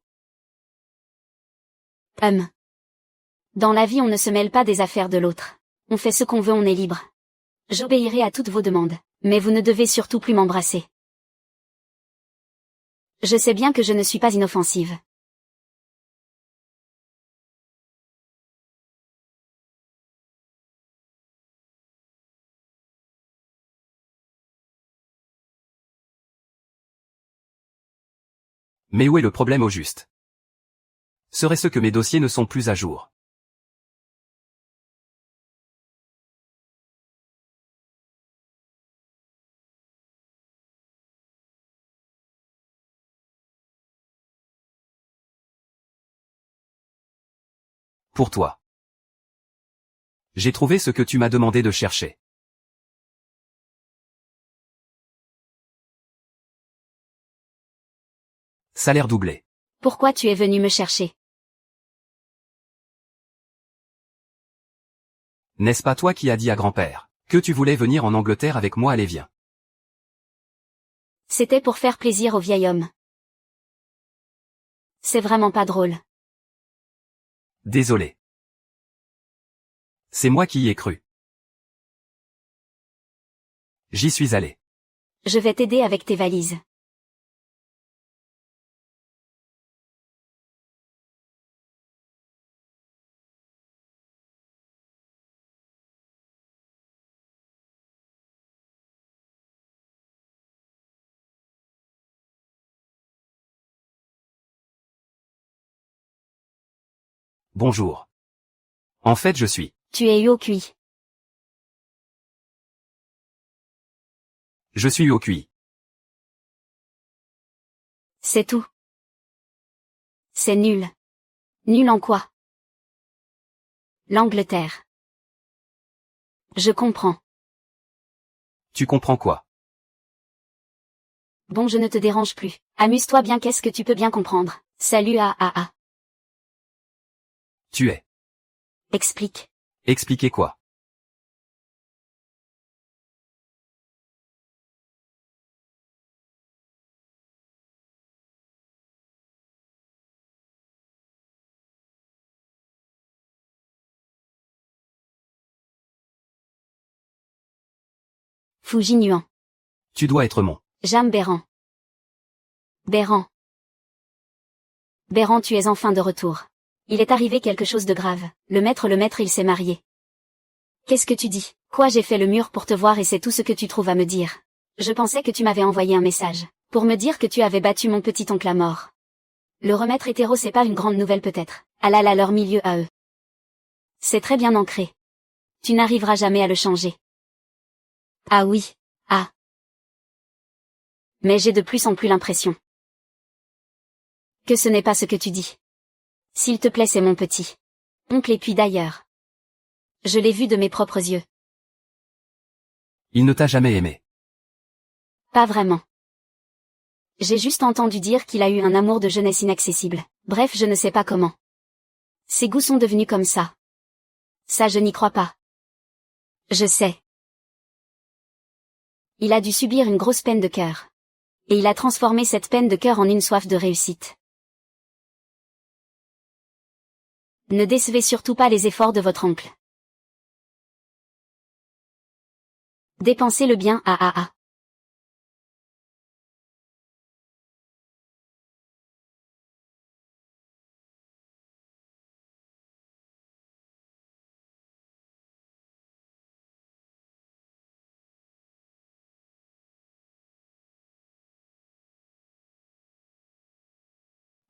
Dans la vie on ne se mêle pas des affaires de l'autre. On fait ce qu'on veut, on est libre. J'obéirai à toutes vos demandes, mais vous ne devez surtout plus m'embrasser. Je sais bien que je ne suis pas inoffensive. Mais où est le problème au juste? Serait-ce que mes dossiers ne sont plus à jour? Pour toi. J'ai trouvé ce que tu m'as demandé de chercher. Salaire doublé. Pourquoi tu es venu me chercher? N'est-ce pas toi qui as dit à grand-père que tu voulais venir en Angleterre avec moi? Allez, viens. C'était pour faire plaisir au vieil homme. C'est vraiment pas drôle. Désolé. C'est moi qui y ai cru. J'y suis allé. Je vais t'aider avec tes valises. Bonjour. En fait, je suis. Tu es eu au cuit. Je suis au QI. C'est tout. C'est nul. Nul en quoi? L'Angleterre. Je comprends. Tu comprends quoi? Bon, je ne te dérange plus. Amuse-toi bien, qu'est-ce que tu peux bien comprendre? Salut ah. Tu es. Explique. Expliquer quoi? Fouji Nuan. Tu dois être mon. Jam Béran. Béran. Béran, tu es enfin de retour. Il est arrivé quelque chose de grave. Le maître, il s'est marié. Qu'est-ce que tu dis? Quoi, j'ai fait le mur pour te voir et c'est tout ce que tu trouves à me dire? Je pensais que tu m'avais envoyé un message. Pour me dire que tu avais battu mon petit oncle à mort. Le remettre hétéro, c'est pas une grande nouvelle peut-être. Ah là là, leur milieu à eux. C'est très bien ancré. Tu n'arriveras jamais à le changer. Ah oui. Ah. Mais j'ai de plus en plus l'impression que ce n'est pas ce que tu dis. S'il te plaît, c'est mon petit oncle, et puis d'ailleurs, je l'ai vu de mes propres yeux. Il ne t'a jamais aimé. Pas vraiment. J'ai juste entendu dire qu'il a eu un amour de jeunesse inaccessible. Bref, je ne sais pas comment ses goûts sont devenus comme ça. Ça, je n'y crois pas. Je sais. Il a dû subir une grosse peine de cœur. Et il a transformé cette peine de cœur en une soif de réussite. Ne décevez surtout pas les efforts de votre oncle. Dépensez le bien ah.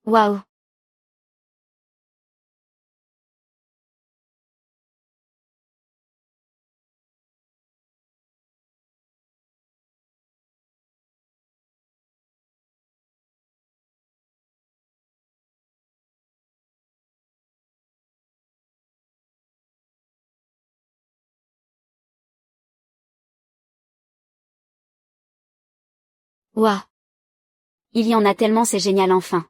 Waouh. Ouah. Il y en a tellement, c'est génial enfin.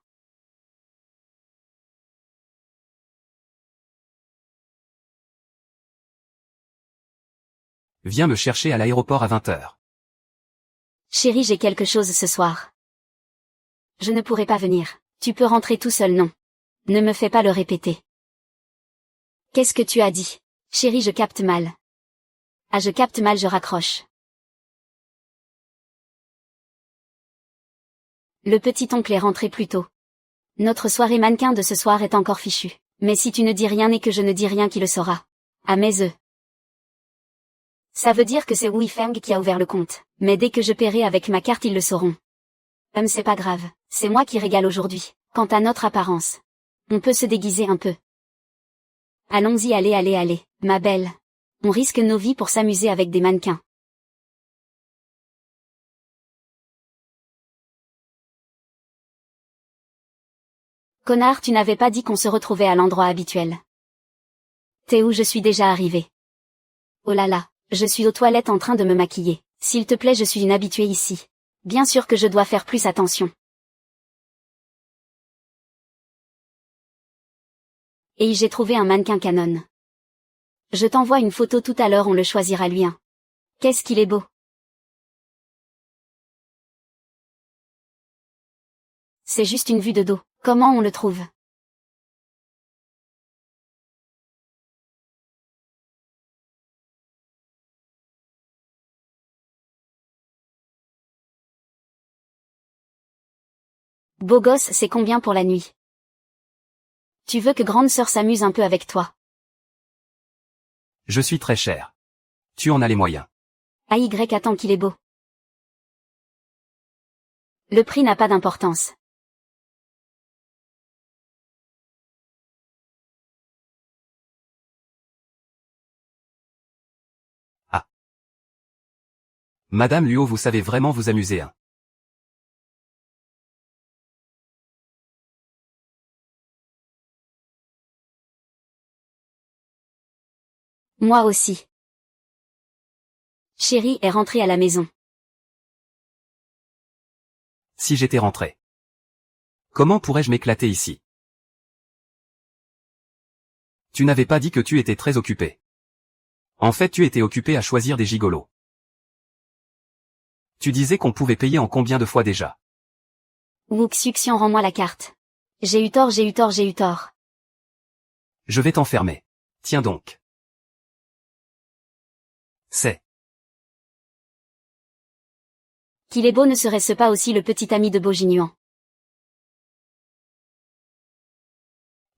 Viens me chercher à l'aéroport à 20h. Chérie, j'ai quelque chose ce soir. Je ne pourrai pas venir. Tu peux rentrer tout seul, non. Ne me fais pas le répéter. Qu'est-ce que tu as dit? Chérie, je capte mal. Ah, je capte mal, je raccroche. Le petit oncle est rentré plus tôt. Notre soirée mannequin de ce soir est encore fichue. Mais si tu ne dis rien et que je ne dis rien, qui le saura? À mes œufs. Ça veut dire que c'est Wu Feng qui a ouvert le compte. Mais dès que je paierai avec ma carte, ils le sauront. C'est pas grave. C'est moi qui régale aujourd'hui. Quant à notre apparence, on peut se déguiser un peu. Allons-y, allez, ma belle. On risque nos vies pour s'amuser avec des mannequins. Connard, tu n'avais pas dit qu'on se retrouvait à l'endroit habituel. T'es où? Je suis déjà arrivée. Oh là là, je suis aux toilettes en train de me maquiller. S'il te plaît, je suis une habituée ici. Bien sûr que je dois faire plus attention. Et j'ai trouvé un mannequin Canon. Je t'envoie une photo tout à l'heure, on le choisira lui un. Qu'est-ce qu'il est beau. C'est juste une vue de dos. Comment on le trouve? Beau gosse, c'est combien pour la nuit? Tu veux que grande sœur s'amuse un peu avec toi? Je suis très cher. Tu en as les moyens. AY, attends qu'il est beau. Le prix n'a pas d'importance. Ah. Madame Luo, vous savez vraiment vous amuser, hein? Moi aussi. Chérie est rentrée à la maison. Si j'étais rentré. Comment pourrais-je m'éclater ici? Tu n'avais pas dit que tu étais très occupé. En fait, tu étais occupé à choisir des gigolos. Tu disais qu'on pouvait payer en combien de fois déjà? Wuxiuxian, rends-moi la carte. J'ai eu tort. Je vais t'enfermer. Tiens donc. C'est. Qu'il est beau, ne serait-ce pas aussi le petit ami de Beaugignan?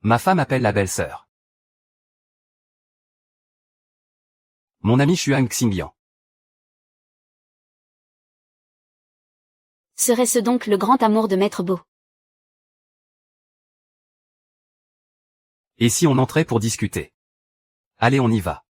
Ma femme appelle la belle-sœur. Mon ami Xuan Xingliang. Serait-ce donc le grand amour de Maître Beau? Et si on entrait pour discuter? Allez, on y va.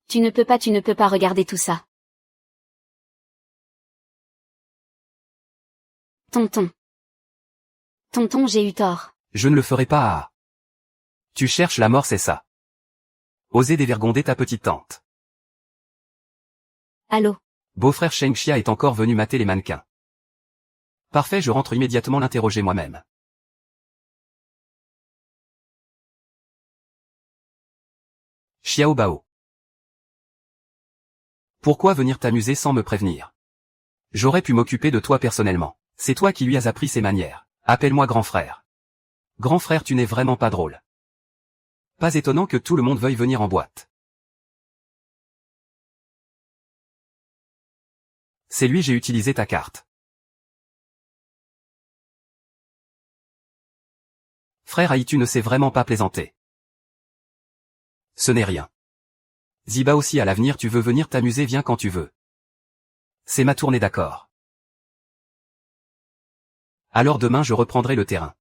Tu ne peux pas regarder tout ça. Tonton, j'ai eu tort. Je ne le ferai pas à... Tu cherches la mort, c'est ça. Oser dévergonder ta petite tante. Allô? Beau-frère Sheng Xia est encore venu mater les mannequins. Parfait, je rentre immédiatement l'interroger moi-même. Xiao Bao. Pourquoi venir t'amuser sans me prévenir? J'aurais pu m'occuper de toi personnellement. C'est toi qui lui as appris ces manières. Appelle-moi grand frère. Grand frère, tu n'es vraiment pas drôle. Pas étonnant que tout le monde veuille venir en boîte. C'est lui, j'ai utilisé ta carte. Frère Haï, tu ne sais vraiment pas plaisanter. Ce n'est rien. Ziba aussi, à l'avenir tu veux venir t'amuser, viens quand tu veux. C'est ma tournée, d'accord. Alors demain je reprendrai le terrain.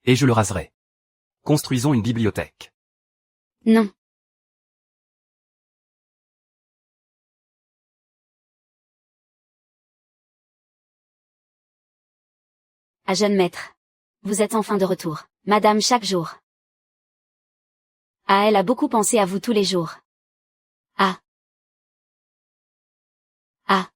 Et je le raserai. Construisons une bibliothèque. Non. Ah jeune maître. Vous êtes enfin de retour, madame chaque jour. Ah elle a beaucoup pensé à vous tous les jours. Ah. Ah.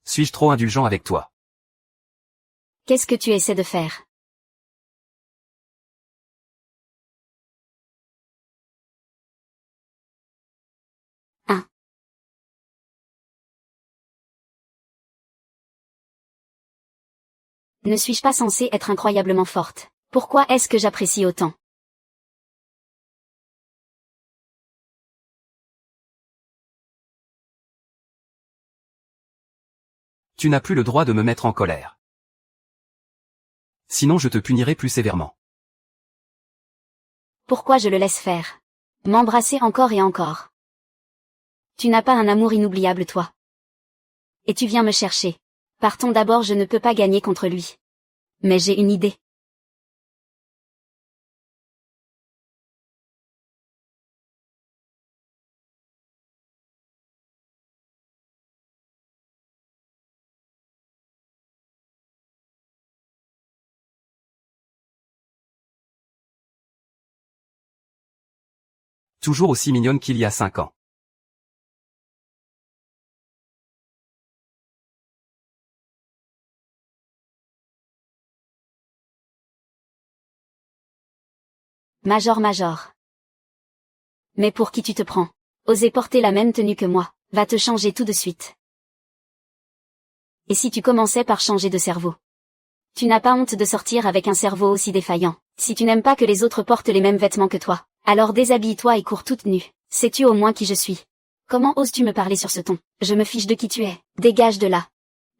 Suis-je trop indulgent avec toi? Qu'est-ce que tu essaies de faire? Hein? Ne suis-je pas censée être incroyablement forte? Pourquoi est-ce que j'apprécie autant? Tu n'as plus le droit de me mettre en colère. Sinon je te punirai plus sévèrement. Pourquoi je le laisse faire? M'embrasser encore et encore. Tu n'as pas un amour inoubliable toi. Et tu viens me chercher. Partons d'abord, je ne peux pas gagner contre lui. Mais j'ai une idée. Toujours aussi mignonne qu'il y a 5 ans. Major. Mais pour qui tu te prends? Oser porter la même tenue que moi, va te changer tout de suite. Et si tu commençais par changer de cerveau? Tu n'as pas honte de sortir avec un cerveau aussi défaillant. Si tu n'aimes pas que les autres portent les mêmes vêtements que toi, alors déshabille-toi et cours toute nue. Sais-tu au moins qui je suis? Comment oses-tu me parler sur ce ton? Je me fiche de qui tu es. Dégage de là.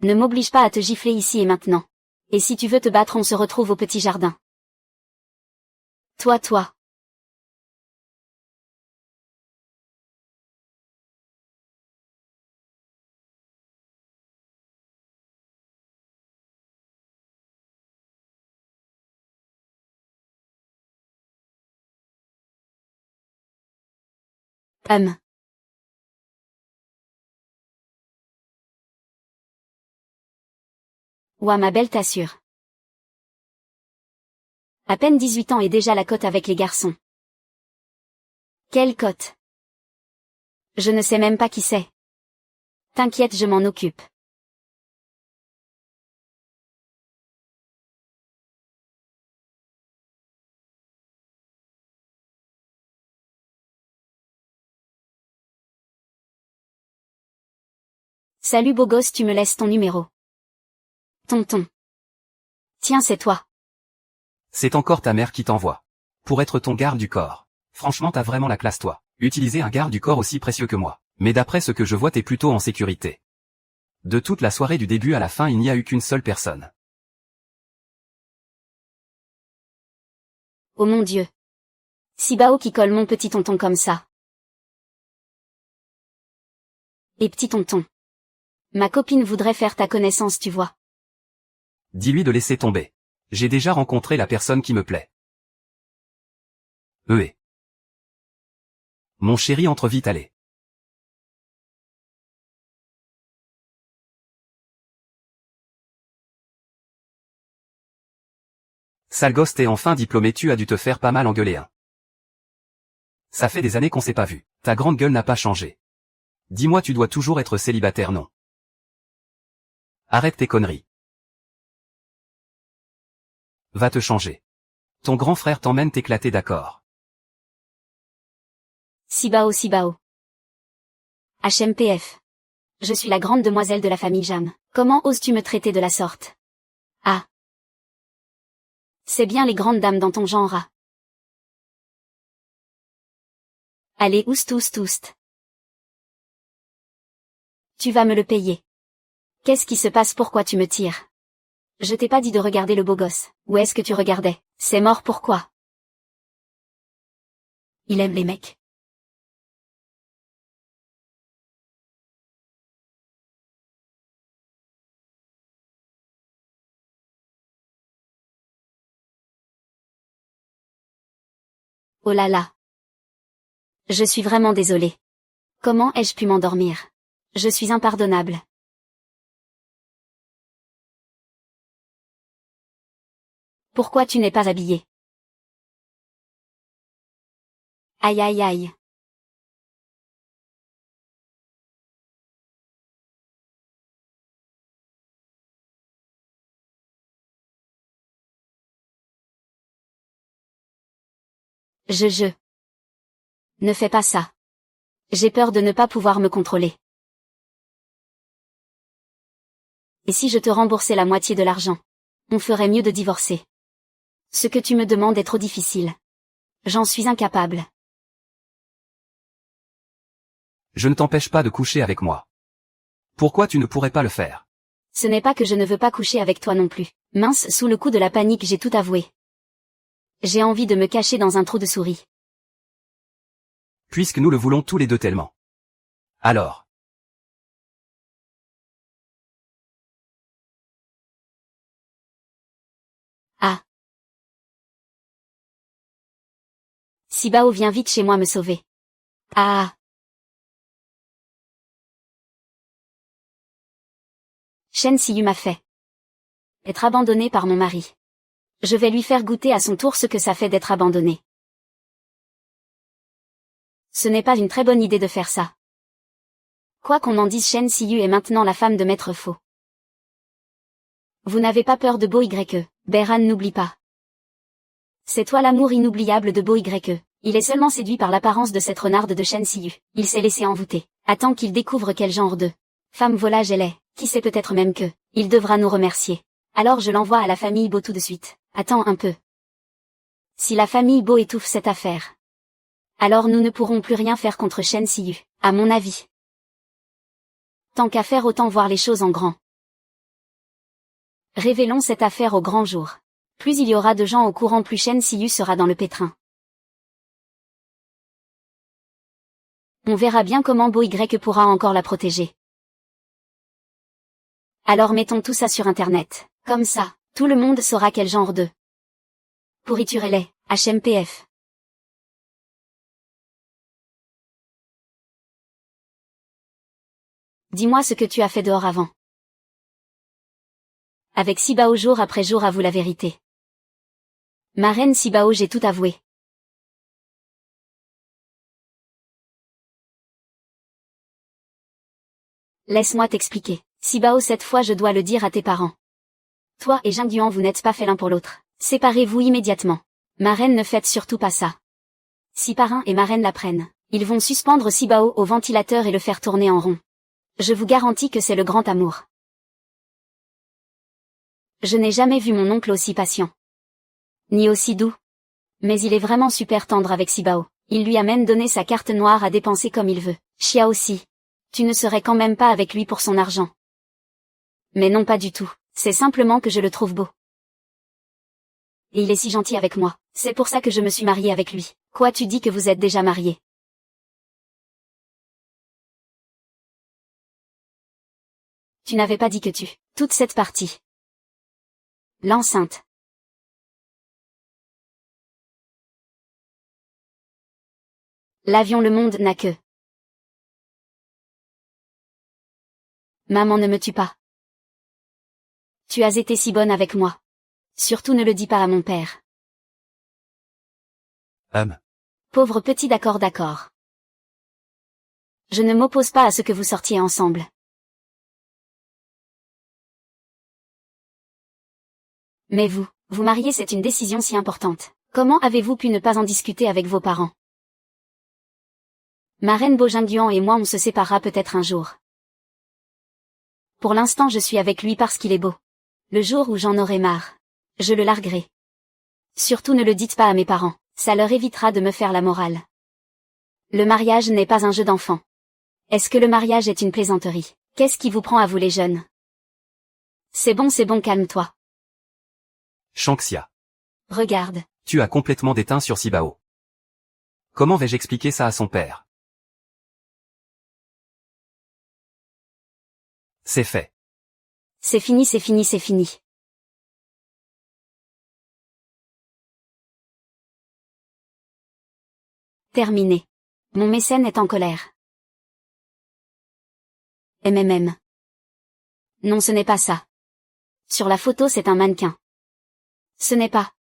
Ne m'oblige pas à te gifler ici et maintenant. Et si tu veux te battre, on se retrouve au petit jardin. Toi. Ouah ma belle t'assure. À peine 18 ans et déjà la cote avec les garçons. Quelle cote? Je ne sais même pas qui c'est. T'inquiète, je m'en occupe. Salut beau gosse, tu me laisses ton numéro. Tonton. Tiens, c'est toi. C'est encore ta mère qui t'envoie. Pour être ton garde du corps. Franchement t'as vraiment la classe toi. Utiliser un garde du corps aussi précieux que moi. Mais d'après ce que je vois t'es plutôt en sécurité. De toute la soirée du début à la fin il n'y a eu qu'une seule personne. Oh mon Dieu. Sibao qui colle mon petit tonton comme ça. Et petit tonton. Ma copine voudrait faire ta connaissance, tu vois. Dis-lui de laisser tomber. J'ai déjà rencontré la personne qui me plaît. Mon chéri entre vite allez. Sale gosse t'es enfin diplômé, tu as dû te faire pas mal engueuler hein. Ça fait des années qu'on s'est pas vu. Ta grande gueule n'a pas changé. Dis-moi tu dois toujours être célibataire non? Arrête tes conneries. Va te changer. Ton grand frère t'emmène t'éclater d'accord. Sibao. HMPF. Je suis la grande demoiselle de la famille Jam. Comment oses-tu me traiter de la sorte? Ah. C'est bien les grandes dames dans ton genre. Ah. Allez, oust. Tu vas me le payer. Qu'est-ce qui se passe? Pourquoi tu me tires? Je t'ai pas dit de regarder le beau gosse. Où est-ce que tu regardais? C'est mort, pourquoi? Il aime les mecs. Oh là là. Je suis vraiment désolée. Comment ai-je pu m'endormir? Je suis impardonnable. Pourquoi tu n'es pas habillé? Aïe aïe aïe. Je. Ne fais pas ça. J'ai peur de ne pas pouvoir me contrôler. Et si je te remboursais la moitié de l'argent? On ferait mieux de divorcer. Ce que tu me demandes est trop difficile. J'en suis incapable. Je ne t'empêche pas de coucher avec moi. Pourquoi tu ne pourrais pas le faire? Ce n'est pas que je ne veux pas coucher avec toi non plus. Mince, sous le coup de la panique j'ai tout avoué. J'ai envie de me cacher dans un trou de souris. Puisque nous le voulons tous les deux tellement. Alors. Ah. Sibao, viens vite chez moi me sauver. Ah. Shen Siyu m'a fait être abandonnée par mon mari. Je vais lui faire goûter à son tour ce que ça fait d'être abandonnée. Ce n'est pas une très bonne idée de faire ça. Quoi qu'on en dise, Shen Siyu est maintenant la femme de Maître Faux. Vous n'avez pas peur de Bo YE, Beran n'oublie pas. C'est toi l'amour inoubliable de Bo YE. Il est seulement séduit par l'apparence de cette renarde de Shen Siyu. Il s'est laissé envoûter. Attends qu'il découvre quel genre de femme volage elle est. Qui sait, peut-être même que il devra nous remercier. Alors je l'envoie à la famille Bo tout de suite. Attends un peu. Si la famille Bo étouffe cette affaire, alors nous ne pourrons plus rien faire contre Shen Siyu, à mon avis. Tant qu'à faire, autant voir les choses en grand. Révélons cette affaire au grand jour. Plus il y aura de gens au courant, plus Shen Siyu sera dans le pétrin. On verra bien comment Bo Y pourra encore la protéger. Alors mettons tout ça sur Internet. Comme ça, tout le monde saura quel genre de pourriture elle est, HMPF. Dis-moi ce que tu as fait dehors avant. Avec Sibao, jour après jour, avoue la vérité. Ma reine Sibao, j'ai tout avoué. Laisse-moi t'expliquer. Sibao, cette fois je dois le dire à tes parents. Toi et Jingduan, vous n'êtes pas faits l'un pour l'autre. Séparez-vous immédiatement. Ma reine, ne faites surtout pas ça. Si parrain et marraine l'apprennent, ils vont suspendre Sibao au ventilateur et le faire tourner en rond. Je vous garantis que c'est le grand amour. Je n'ai jamais vu mon oncle aussi patient. Ni aussi doux. Mais il est vraiment super tendre avec Sibao. Il lui a même donné sa carte noire à dépenser comme il veut. Chia aussi. Tu ne serais quand même pas avec lui pour son argent. Mais non, pas du tout. C'est simplement que je le trouve beau. Et il est si gentil avec moi. C'est pour ça que je me suis mariée avec lui. Quoi, tu dis que vous êtes déjà mariés? Tu n'avais pas dit que tu... Toute cette partie. L'enceinte. L'avion, le monde n'a que... Maman, ne me tue pas. Tu as été si bonne avec moi. Surtout ne le dis pas à mon père. Pauvre petit, d'accord. Je ne m'oppose pas à ce que vous sortiez ensemble. Mais vous marier, c'est une décision si importante. Comment avez-vous pu ne pas en discuter avec vos parents? Ma reine, Bo Jingduan et moi, on se séparera peut-être un jour. Pour l'instant, je suis avec lui parce qu'il est beau. Le jour où j'en aurai marre, je le larguerai. Surtout ne le dites pas à mes parents, ça leur évitera de me faire la morale. Le mariage n'est pas un jeu d'enfant. Est-ce que le mariage est une plaisanterie? Qu'est-ce qui vous prend à vous les jeunes? C'est bon, calme-toi. Shanxia. Regarde. Tu as complètement déteint sur Sibao. Comment vais-je expliquer ça à son père? C'est fait. C'est fini. Terminé. Mon mécène est en colère. MMM. Non, ce n'est pas ça. Sur la photo, c'est un mannequin. Ce n'est pas.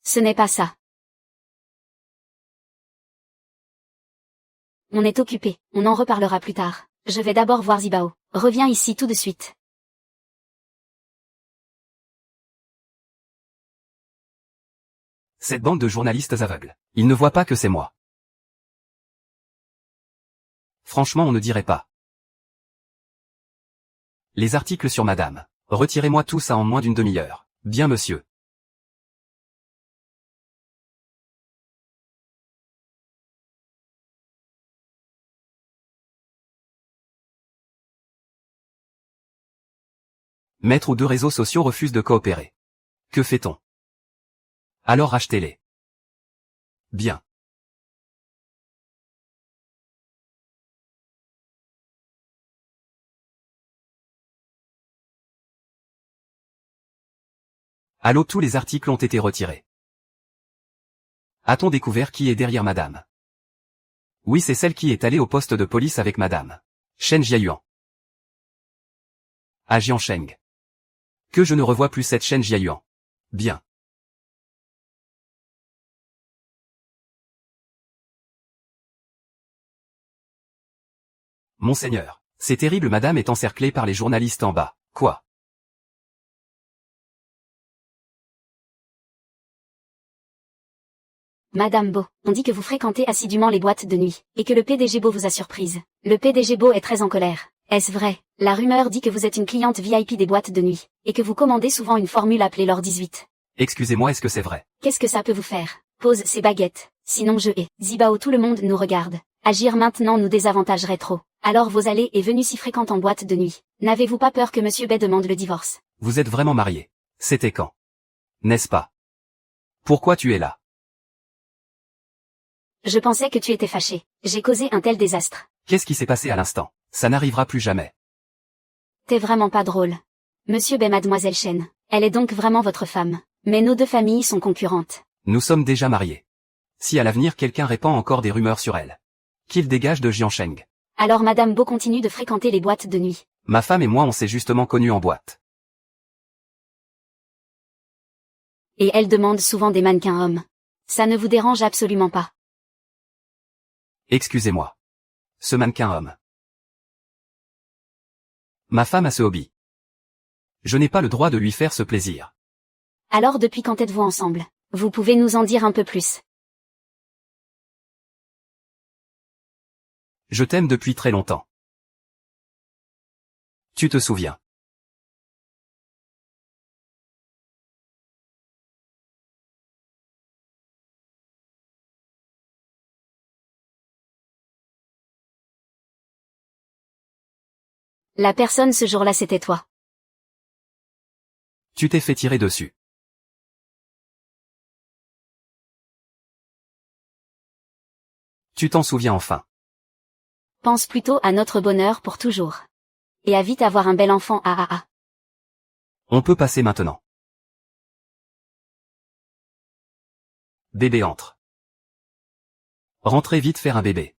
Ce n'est pas ça. On est occupé, on en reparlera plus tard. Je vais d'abord voir Zibao. Reviens ici tout de suite. Cette bande de journalistes aveugles. Ils ne voient pas que c'est moi. Franchement, on ne dirait pas. Les articles sur madame. Retirez-moi tout ça en moins d'une demi-heure. Bien, monsieur. Maître ou deux réseaux sociaux refusent de coopérer. Que fait-on? Alors rachetez-les. Bien. Allô, tous les articles ont été retirés. A-t-on découvert qui est derrière madame? Oui, c'est celle qui est allée au poste de police avec madame Shen Jiayuan. À Jiansheng. Que je ne revois plus cette Shen Jiayuan. Bien. Monseigneur. C'est terrible, madame est encerclée par les journalistes en bas. Quoi? Madame Beau, on dit que vous fréquentez assidûment les boîtes de nuit, et que le PDG Beau vous a surprise. Le PDG Beau est très en colère. Est-ce vrai? La rumeur dit que vous êtes une cliente VIP des boîtes de nuit, et que vous commandez souvent une formule appelée l'or 18. Excusez-moi, est-ce que c'est vrai? Qu'est-ce que ça peut vous faire? Pose ces baguettes. Sinon je hais. Zibao, tout le monde nous regarde. Agir maintenant nous désavantagerait trop. Alors vos allées et venues si fréquentes en boîte de nuit. N'avez-vous pas peur que Monsieur Bay demande le divorce? Vous êtes vraiment marié. C'était quand? N'est-ce pas? Pourquoi tu es là? Je pensais que tu étais fâché. J'ai causé un tel désastre. Qu'est-ce qui s'est passé à l'instant? Ça n'arrivera plus jamais. T'es vraiment pas drôle. Monsieur Bay, mademoiselle Shen. Elle est donc vraiment votre femme. Mais nos deux familles sont concurrentes. Nous sommes déjà mariés. Si à l'avenir quelqu'un répand encore des rumeurs sur elle, qu'il dégage de Jiansheng. Alors Madame Beau continue de fréquenter les boîtes de nuit. Ma femme et moi on s'est justement connus en boîte. Et elle demande souvent des mannequins hommes. Ça ne vous dérange absolument pas. Excusez-moi. Ce mannequin homme. Ma femme a ce hobby. Je n'ai pas le droit de lui faire ce plaisir. Alors depuis quand êtes-vous ensemble? Vous pouvez nous en dire un peu plus? Je t'aime depuis très longtemps. Tu te souviens. La personne ce jour-là c'était toi. Tu t'es fait tirer dessus. Tu t'en souviens enfin. Pense plutôt à notre bonheur pour toujours. Et à vite avoir un bel enfant ah. On peut passer maintenant. Bébé entre. Rentrez vite faire un bébé.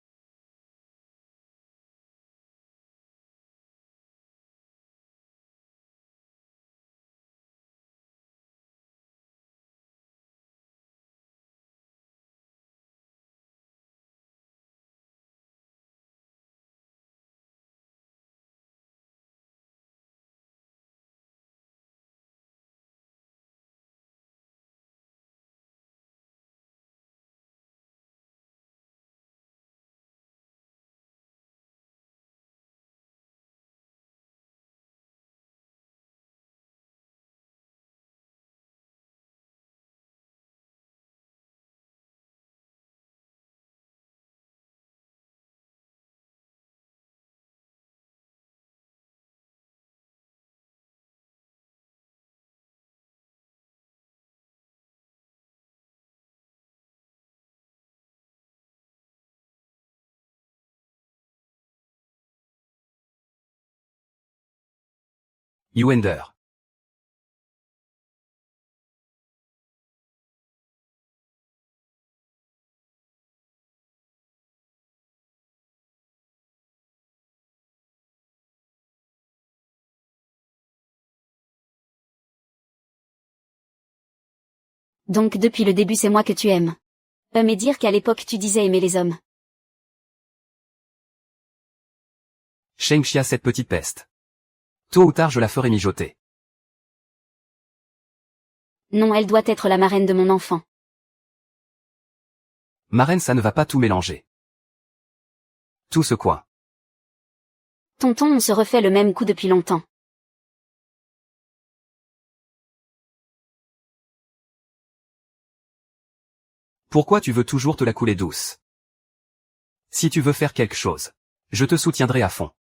Yuender. Donc depuis le début c'est moi que tu aimes. Mais dire qu'à l'époque tu disais aimer les hommes. Sheng Xia, cette petite peste. Tôt ou tard je la ferai mijoter. Non, elle doit être la marraine de mon enfant. Marraine, ça ne va pas tout mélanger. Tout ce coin. Tonton, on se refait le même coup depuis longtemps. Pourquoi tu veux toujours te la couler douce? Si tu veux faire quelque chose, je te soutiendrai à fond.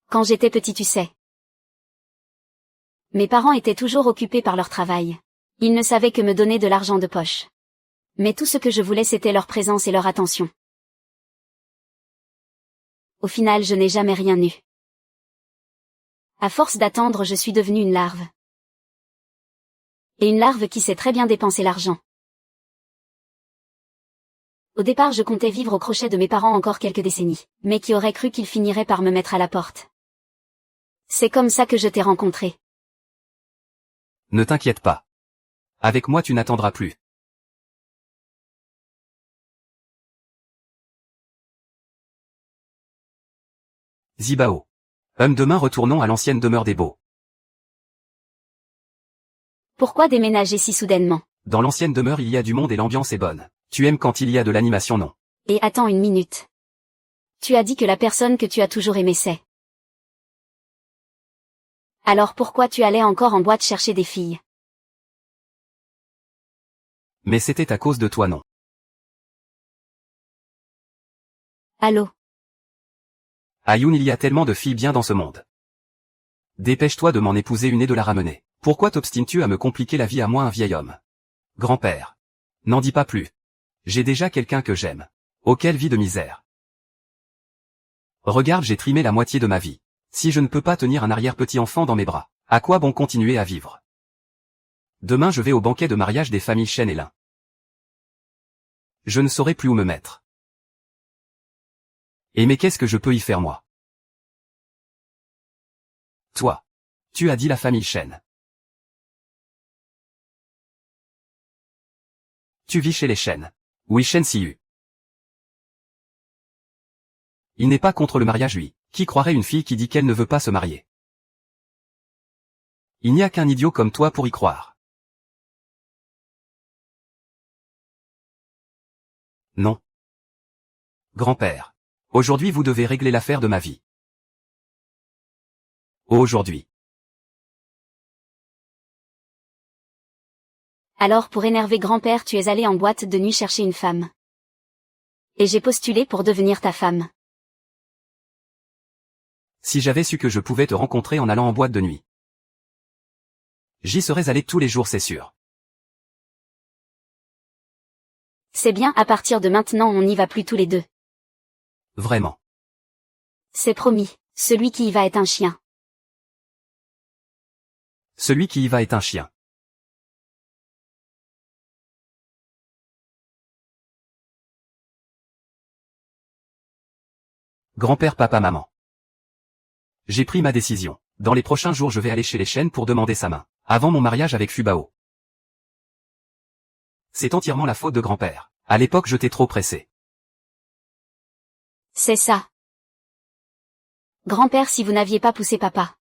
Quand j'étais petit, tu sais. Mes parents étaient toujours occupés par leur travail. Ils ne savaient que me donner de l'argent de poche. Mais tout ce que je voulais c'était leur présence et leur attention. Au final je n'ai jamais rien eu. À force d'attendre je suis devenue une larve. Et une larve qui sait très bien dépenser l'argent. Au départ je comptais vivre au crochet de mes parents encore quelques décennies, mais qui aurait cru qu'ils finiraient par me mettre à la porte. C'est comme ça que je t'ai rencontré. Ne t'inquiète pas. Avec moi tu n'attendras plus. Zibao. Demain retournons à l'ancienne demeure des Beaux. Pourquoi déménager si soudainement? Dans l'ancienne demeure il y a du monde et l'ambiance est bonne. Tu aimes quand il y a de l'animation, non? Et attends une minute. Tu as dit que la personne que tu as toujours aimée c'est. Alors pourquoi tu allais encore en boîte chercher des filles? Mais c'était à cause de toi, non? Allô? Ayoun, il y a tellement de filles bien dans ce monde. Dépêche-toi de m'en épouser une et de la ramener. Pourquoi t'obstines-tu à me compliquer la vie à moi, un vieil homme? Grand-père. N'en dis pas plus. J'ai déjà quelqu'un que j'aime. Oh, quelle vie de misère. Regarde, j'ai trimé la moitié de ma vie. Si je ne peux pas tenir un arrière-petit-enfant dans mes bras, à quoi bon continuer à vivre? Demain je vais au banquet de mariage des familles Chen et Lin. Je ne saurais plus où me mettre. Et mais qu'est-ce que je peux y faire moi? Toi. Tu as dit la famille Chen. Tu vis chez les Chen. Oui, Chen Siu. Il n'est pas contre le mariage, lui. Qui croirait une fille qui dit qu'elle ne veut pas se marier? Il n'y a qu'un idiot comme toi pour y croire. Non. Grand-père. Aujourd'hui vous devez régler l'affaire de ma vie. Oh, aujourd'hui. Alors pour énerver grand-père tu es allé en boîte de nuit chercher une femme. Et j'ai postulé pour devenir ta femme. Si j'avais su que je pouvais te rencontrer en allant en boîte de nuit. J'y serais allé tous les jours, c'est sûr. C'est bien, à partir de maintenant on n'y va plus tous les deux. Vraiment. C'est promis, celui qui y va est un chien. Celui qui y va est un chien. Grand-père, papa, maman. J'ai pris ma décision. Dans les prochains jours je vais aller chez les Chen pour demander sa main. Avant mon mariage avec Fubao. C'est entièrement la faute de grand-père. À l'époque je t'ai trop pressé. C'est ça. Grand-père, si vous n'aviez pas poussé papa.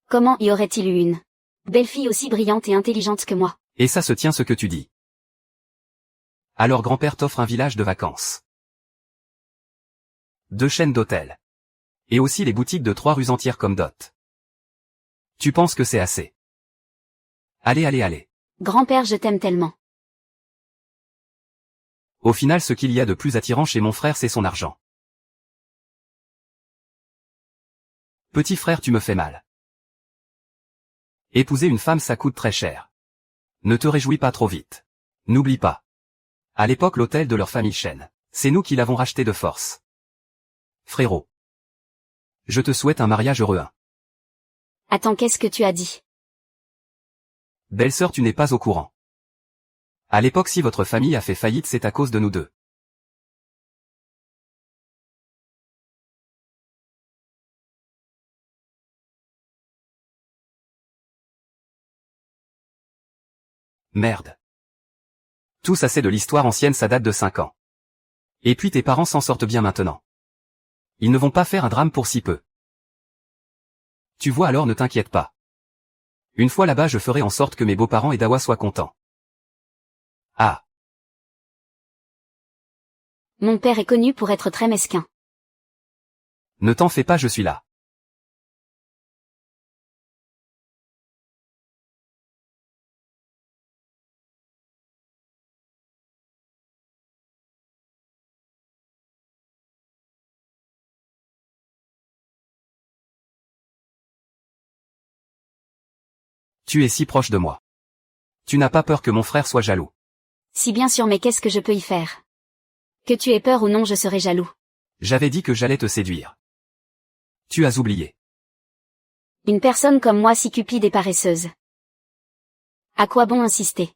Comment y aurait-il eu une belle fille aussi brillante et intelligente que moi? Et ça se tient ce que tu dis. Alors grand-père t'offre un village de vacances. 2 chaînes d'hôtels. Et aussi les boutiques de 3 rues entières comme dot. Tu penses que c'est assez? Allez, allez, allez. Grand-père, je t'aime tellement. Au final ce qu'il y a de plus attirant chez mon frère c'est son argent. Petit frère, tu me fais mal. Épouser une femme ça coûte très cher. Ne te réjouis pas trop vite. N'oublie pas. À l'époque l'hôtel de leur famille Chen. C'est nous qui l'avons racheté de force. Frérot. Je te souhaite un mariage heureux. Attends, qu'est-ce que tu as dit? Belle-sœur, tu n'es pas au courant. À l'époque si votre famille a fait faillite c'est à cause de nous deux. Merde. Tout ça c'est de l'histoire ancienne, ça date de 5 ans. Et puis tes parents s'en sortent bien maintenant. Ils ne vont pas faire un drame pour si peu. Tu vois, alors ne t'inquiète pas. Une fois là-bas je ferai en sorte que mes beaux-parents et Dawa soient contents. Ah. Mon père est connu pour être très mesquin. Ne t'en fais pas, je suis là. Tu es si proche de moi. Tu n'as pas peur que mon frère soit jaloux. Si bien sûr, mais qu'est-ce que je peux y faire? Que tu aies peur ou non, je serai jaloux. J'avais dit que j'allais te séduire. Tu as oublié. Une personne comme moi si cupide et paresseuse. À quoi bon insister?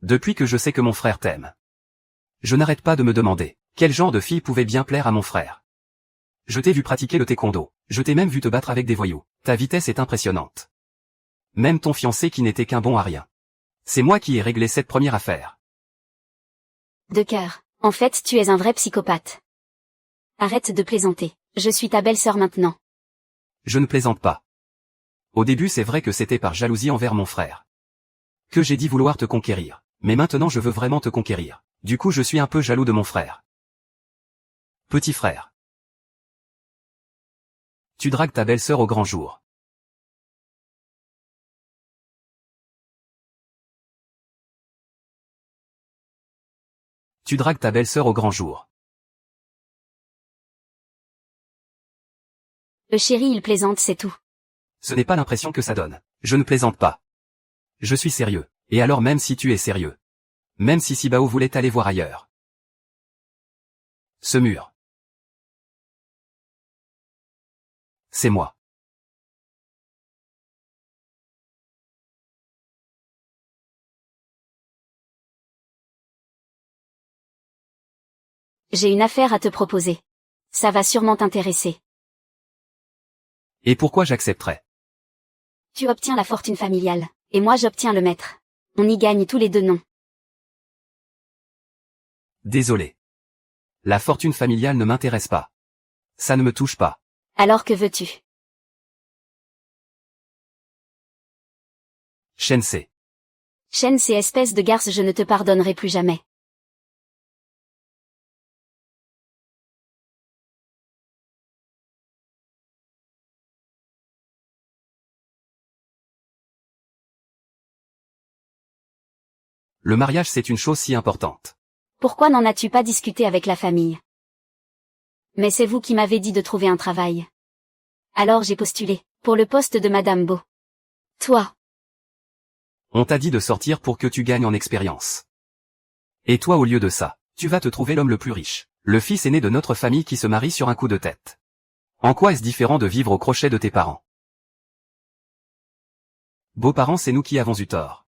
Depuis que je sais que mon frère t'aime. Je n'arrête pas de me demander, quel genre de fille pouvait bien plaire à mon frère? Je t'ai vu pratiquer le taekwondo, je t'ai même vu te battre avec des voyous, ta vitesse est impressionnante. Même ton fiancé qui n'était qu'un bon à rien. C'est moi qui ai réglé cette première affaire. De cœur. En fait, tu es un vrai psychopathe. Arrête de plaisanter. Je suis ta belle-sœur maintenant. Je ne plaisante pas. Au début c'est vrai que c'était par jalousie envers mon frère. Que j'ai dit vouloir te conquérir. Mais maintenant je veux vraiment te conquérir. Du coup je suis un peu jaloux de mon frère. Petit frère. Tu dragues ta belle-sœur au grand jour. Tu dragues ta belle-sœur au grand jour. Le chéri il plaisante, c'est tout. Ce n'est pas l'impression que ça donne. Je ne plaisante pas. Je suis sérieux. Et alors même si tu es sérieux. Même si Sibao voulait aller voir ailleurs. Ce mur. C'est moi. J'ai une affaire à te proposer. Ça va sûrement t'intéresser. Et pourquoi j'accepterais? Tu obtiens la fortune familiale, et moi j'obtiens le maître. On y gagne tous les deux, non? Désolé. La fortune familiale ne m'intéresse pas. Ça ne me touche pas. Alors que veux-tu? Shense. Chaîne ces espèces de garces, je ne te pardonnerai plus jamais. Le mariage c'est une chose si importante. Pourquoi n'en as-tu pas discuté avec la famille? Mais c'est vous qui m'avez dit de trouver un travail. Alors j'ai postulé, pour le poste de Madame Beau. Toi. On t'a dit de sortir pour que tu gagnes en expérience. Et toi au lieu de ça, tu vas te trouver l'homme le plus riche, le fils aîné de notre famille qui se marie sur un coup de tête. En quoi est-ce différent de vivre au crochet de tes parents? Beaux-parents, c'est nous qui avons eu tort.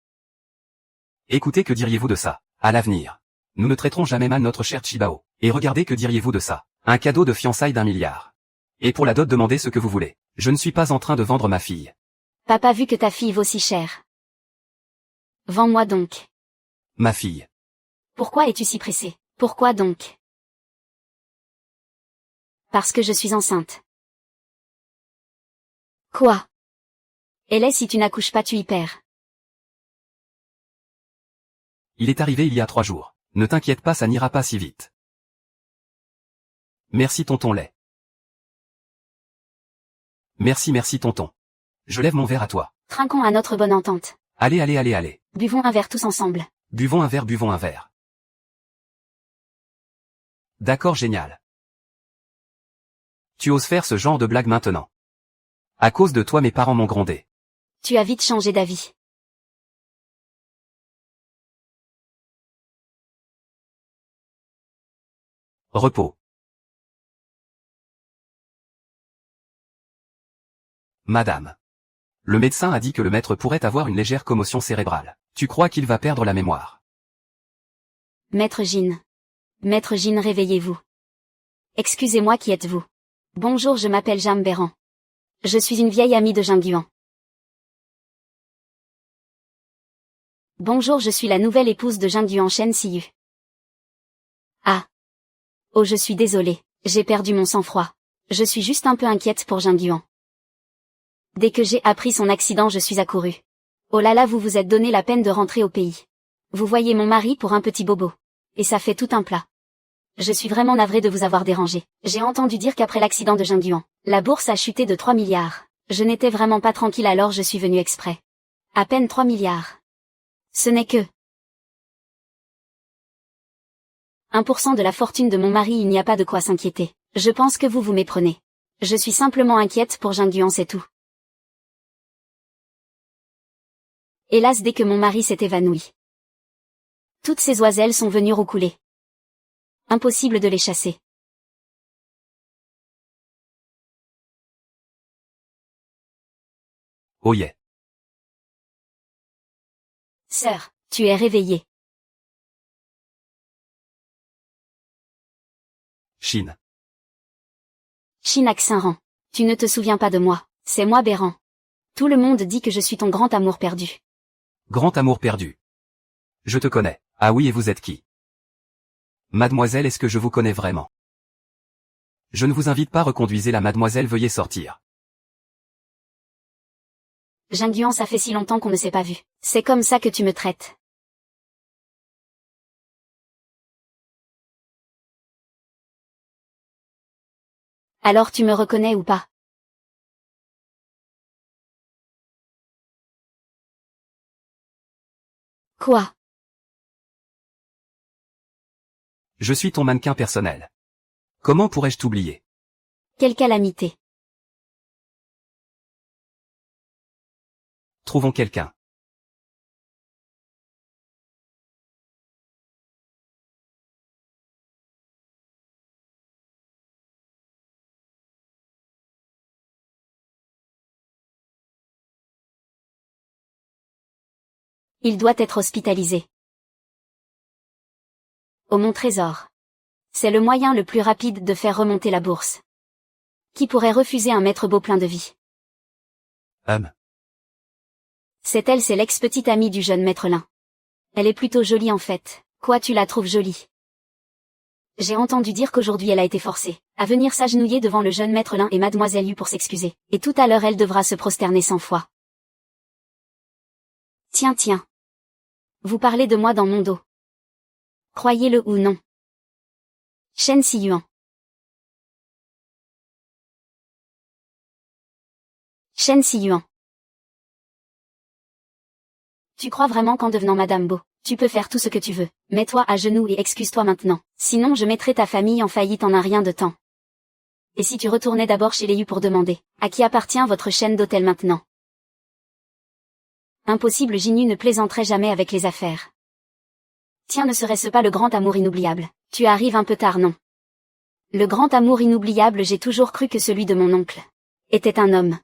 Écoutez, que diriez-vous de ça? À l'avenir, nous ne traiterons jamais mal notre cher Chibao. Et regardez, que diriez-vous de ça? Un cadeau de fiançailles d'1 milliard. Et pour la dot, demandez ce que vous voulez. Je ne suis pas en train de vendre ma fille. Papa, vu que ta fille vaut si cher. Vends-moi donc. Ma fille. Pourquoi es-tu si pressé? Pourquoi donc? Parce que je suis enceinte. Quoi? Elle est, si tu n'accouches pas tu y perds. Il est arrivé il y a 3 jours. Ne t'inquiète pas, ça n'ira pas si vite. Merci tonton lait. Merci tonton. Je lève mon verre à toi. Trinquons à notre bonne entente. Allez. Buvons un verre tous ensemble. Buvons un verre. D'accord, génial. Tu oses faire ce genre de blague maintenant. À cause de toi mes parents m'ont grondé. Tu as vite changé d'avis. Repos. Madame. Le médecin a dit que le maître pourrait avoir une légère commotion cérébrale. Tu crois qu'il va perdre la mémoire? Maître Jean. Maître Jean, réveillez-vous. Excusez-moi, qui êtes-vous? Bonjour, je m'appelle Jeanne Béran. Je suis une vieille amie de Jean Guan. Bonjour, je suis la nouvelle épouse de Jingduan Shen Siyu. Ah. Oh, je suis désolée, j'ai perdu mon sang-froid. Je suis juste un peu inquiète pour Jingduan. Dès que j'ai appris son accident, je suis accourue. Oh là là, vous vous êtes donné la peine de rentrer au pays. Vous voyez mon mari pour un petit bobo. Et ça fait tout un plat. Je suis vraiment navrée de vous avoir dérangé. J'ai entendu dire qu'après l'accident de Jingduan, la bourse a chuté de 3 milliards. Je n'étais vraiment pas tranquille, alors je suis venue exprès. À peine 3 milliards. Ce n'est que 1% de la fortune de mon mari, il n'y a pas de quoi s'inquiéter. Je pense que vous vous méprenez. Je suis simplement inquiète pour Jingduan, c'est tout. Hélas, dès que mon mari s'est évanoui, toutes ces oiselles sont venues roucouler. Impossible de les chasser. Oh yeah. Sœur, tu es réveillée. Chine. Chinac Saint-Rang. Tu ne te souviens pas de moi, c'est moi Béran. Tout le monde dit que je suis ton grand amour perdu. Grand amour perdu. Je te connais. Ah oui, et vous êtes qui? Mademoiselle, est-ce que je vous connais vraiment? Je ne vous invite pas, reconduisez la mademoiselle, veuillez sortir. Jingduan, ça fait si longtemps qu'on ne s'est pas vu. C'est comme ça que tu me traites. Alors tu me reconnais ou pas? Quoi? Je suis ton mannequin personnel. Comment pourrais-je t'oublier? Quelle calamité. Trouvons quelqu'un. Il doit être hospitalisé. Oh mon trésor. C'est le moyen le plus rapide de faire remonter la bourse. Qui pourrait refuser un maître beau plein de vie? C'est elle, c'est l'ex-petite amie du jeune maître Lin. Elle est plutôt jolie en fait. Quoi, tu la trouves jolie? J'ai entendu dire qu'aujourd'hui elle a été forcée à venir s'agenouiller devant le jeune maître Lin et mademoiselle Yu pour s'excuser. Et tout à l'heure elle devra se prosterner 100 fois. Tiens. Vous parlez de moi dans mon dos. Croyez-le ou non. Shen Siyuan. Shen Siyuan. Tu crois vraiment qu'en devenant Madame Beau, tu peux faire tout ce que tu veux? Mets-toi à genoux et excuse-toi maintenant. Sinon je mettrai ta famille en faillite en un rien de temps. Et si tu retournais d'abord chez les Yu pour demander, à qui appartient votre chaîne d'hôtel maintenant? Impossible, Jinyu ne plaisanterait jamais avec les affaires. Tiens, ne serait-ce pas le grand amour inoubliable? Tu arrives un peu tard, non? Le grand amour inoubliable, j'ai toujours cru que celui de mon oncle était un homme.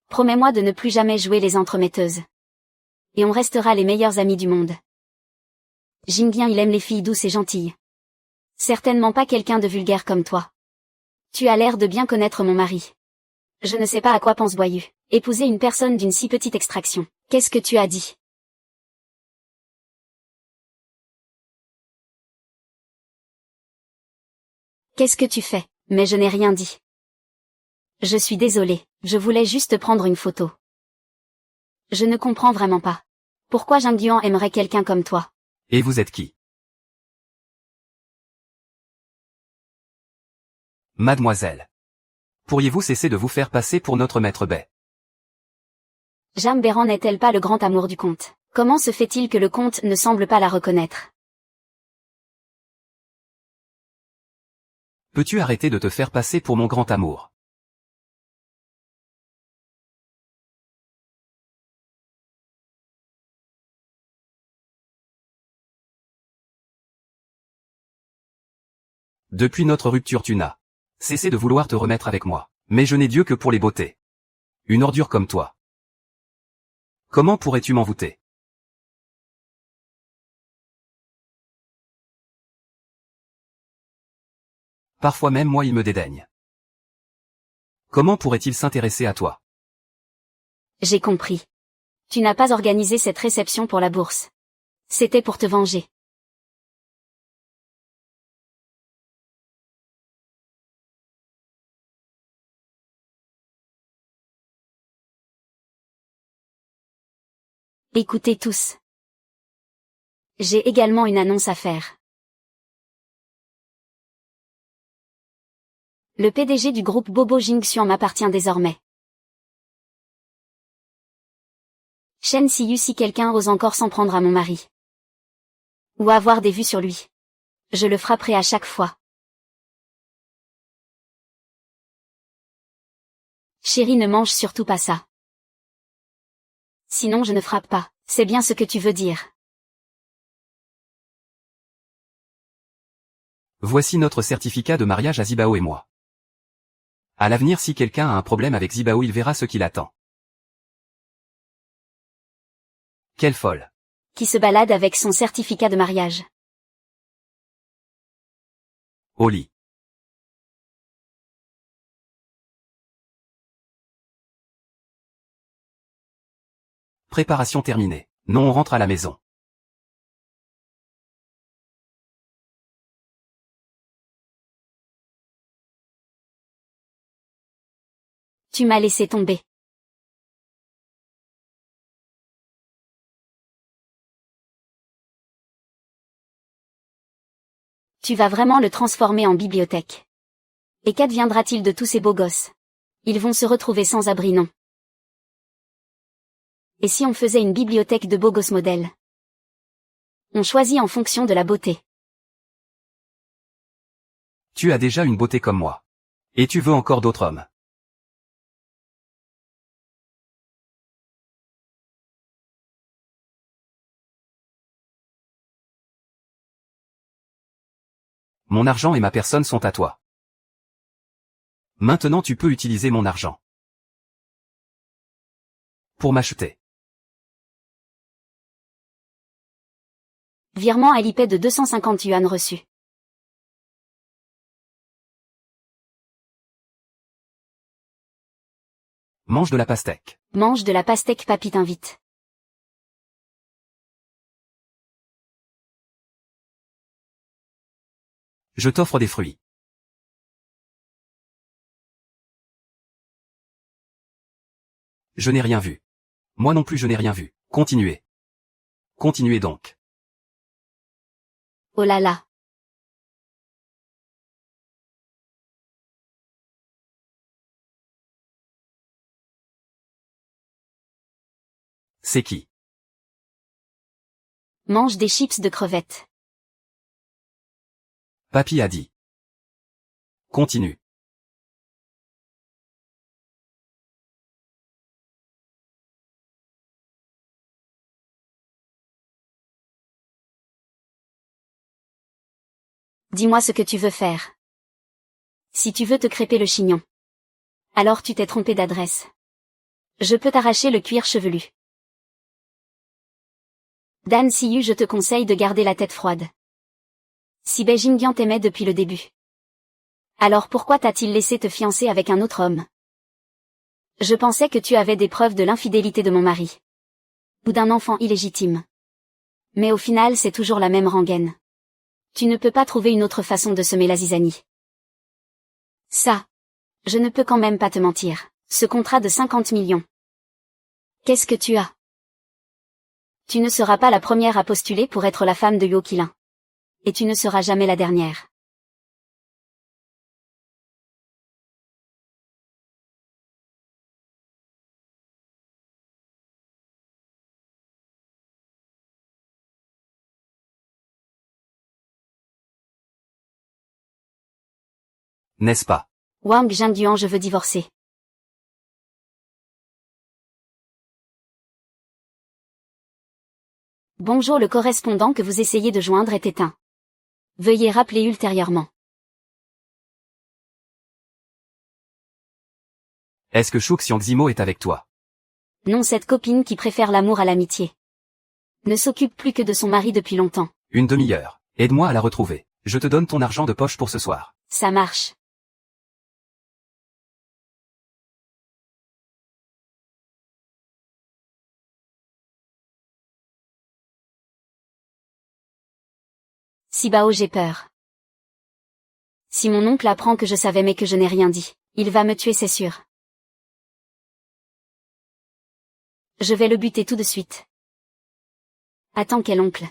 Promets-moi de ne plus jamais jouer les entremetteuses. Et on restera les meilleurs amis du monde. Jingbian, il aime les filles douces et gentilles. Certainement pas quelqu'un de vulgaire comme toi. Tu as l'air de bien connaître mon mari. Je ne sais pas à quoi pense Boyu. Épouser une personne d'une si petite extraction. Qu'est-ce que tu as dit? Qu'est-ce que tu fais? Mais je n'ai rien dit. Je suis désolée, je voulais juste prendre une photo. Je ne comprends vraiment pas. Pourquoi Jingduan aimerait quelqu'un comme toi? Et vous êtes qui? Mademoiselle. Pourriez-vous cesser de vous faire passer pour notre maître Bai? Jam Béran n'est-elle pas le grand amour du comte? Comment se fait-il que le comte ne semble pas la reconnaître? Peux-tu arrêter de te faire passer pour mon grand amour? Depuis notre rupture, tu n'as cessé de vouloir te remettre avec moi. Mais je n'ai Dieu que pour les beautés. Une ordure comme toi. Comment pourrais-tu m'envoûter? Parfois même moi il me dédaigne. Comment pourrait-il s'intéresser à toi? J'ai compris. Tu n'as pas organisé cette réception pour la bourse. C'était pour te venger. Écoutez tous. J'ai également une annonce à faire. Le PDG du groupe Bobo Jingxian m'appartient désormais. Shen Siyu, si quelqu'un ose encore s'en prendre à mon mari, ou avoir des vues sur lui, je le frapperai à chaque fois. Chérie, ne mange surtout pas ça. Sinon je ne frappe pas, c'est bien ce que tu veux dire. Voici notre certificat de mariage à Zibao et moi. À l'avenir, si quelqu'un a un problème avec Zibao, il verra ce qu'il attend. Quelle folle. Qui se balade avec son certificat de mariage. Au lit. Préparation terminée. Non, on rentre à la maison. Tu m'as laissé tomber. Tu vas vraiment le transformer en bibliothèque. Et qu'adviendra-t-il de tous ces beaux gosses? Ils vont se retrouver sans abri, non? Et si on faisait une bibliothèque de beaux gosses modèles? On choisit en fonction de la beauté. Tu as déjà une beauté comme moi. Et tu veux encore d'autres hommes. Mon argent et ma personne sont à toi. Maintenant tu peux utiliser mon argent. Pour m'acheter. Virement à l'IP de 250 yuan reçu. Mange de la pastèque. Mange de la pastèque, papy t'invite. Je t'offre des fruits. Je n'ai rien vu. Moi non plus je n'ai rien vu. Continuez. Continuez donc. Oh là là. C'est qui? Mange des chips de crevettes. Papy a dit. Continue. Dis-moi ce que tu veux faire. Si tu veux te crêper le chignon. Alors tu t'es trompé d'adresse. Je peux t'arracher le cuir chevelu. Dan Siyu, je te conseille de garder la tête froide. Si Beijing t'aimait depuis le début. Alors pourquoi t'a-t-il laissé te fiancer avec un autre homme? Je pensais que tu avais des preuves de l'infidélité de mon mari. Ou d'un enfant illégitime. Mais au final c'est toujours la même rengaine. Tu ne peux pas trouver une autre façon de semer la zizanie. Ça. Je ne peux quand même pas te mentir. Ce contrat de 50 millions. Qu'est-ce que tu as? Tu ne seras pas la première à postuler pour être la femme de Yo Qilin. Et tu ne seras jamais la dernière. N'est-ce pas? Wang Jingduan, je veux divorcer. Bonjour, le correspondant que vous essayez de joindre est éteint. Veuillez rappeler ultérieurement. Est-ce que Shu Xiangzimo est avec toi? Non, cette copine qui préfère l'amour à l'amitié. Ne s'occupe plus que de son mari depuis longtemps. Une demi-heure. Aide-moi à la retrouver. Je te donne ton argent de poche pour ce soir. Ça marche. Sibao, j'ai peur. Si mon oncle apprend que je savais mais que je n'ai rien dit, il va me tuer, c'est sûr. Je vais le buter tout de suite. Attends, quel oncle?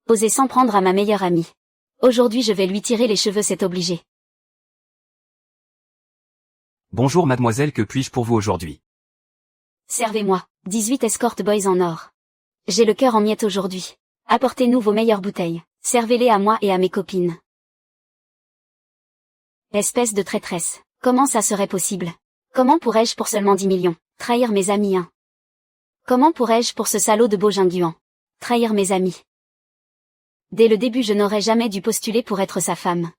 Oser s'en prendre à ma meilleure amie. Aujourd'hui je vais lui tirer les cheveux, c'est obligé. Bonjour mademoiselle, que puis-je pour vous aujourd'hui? Servez-moi, 18 escort boys en or. J'ai le cœur en miettes aujourd'hui. Apportez-nous vos meilleures bouteilles, servez-les à moi et à mes copines. Espèce de traîtresse, comment ça serait possible? Comment pourrais-je pour seulement 10 millions, trahir mes amis, hein? Comment pourrais-je pour ce salaud de Bojinguan, trahir mes amis? Dès le début je n'aurais jamais dû postuler pour être sa femme.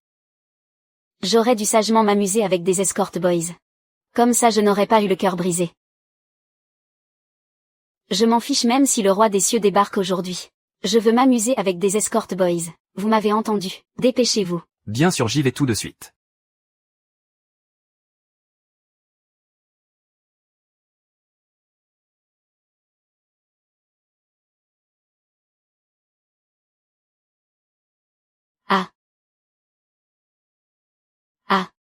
J'aurais dû sagement m'amuser avec des escort boys. Comme ça je n'aurais pas eu le cœur brisé. Je m'en fiche même si le roi des cieux débarque aujourd'hui. Je veux m'amuser avec des escort boys, vous m'avez entendu, dépêchez-vous. Bien sûr, j'y vais tout de suite. Ah. Ah.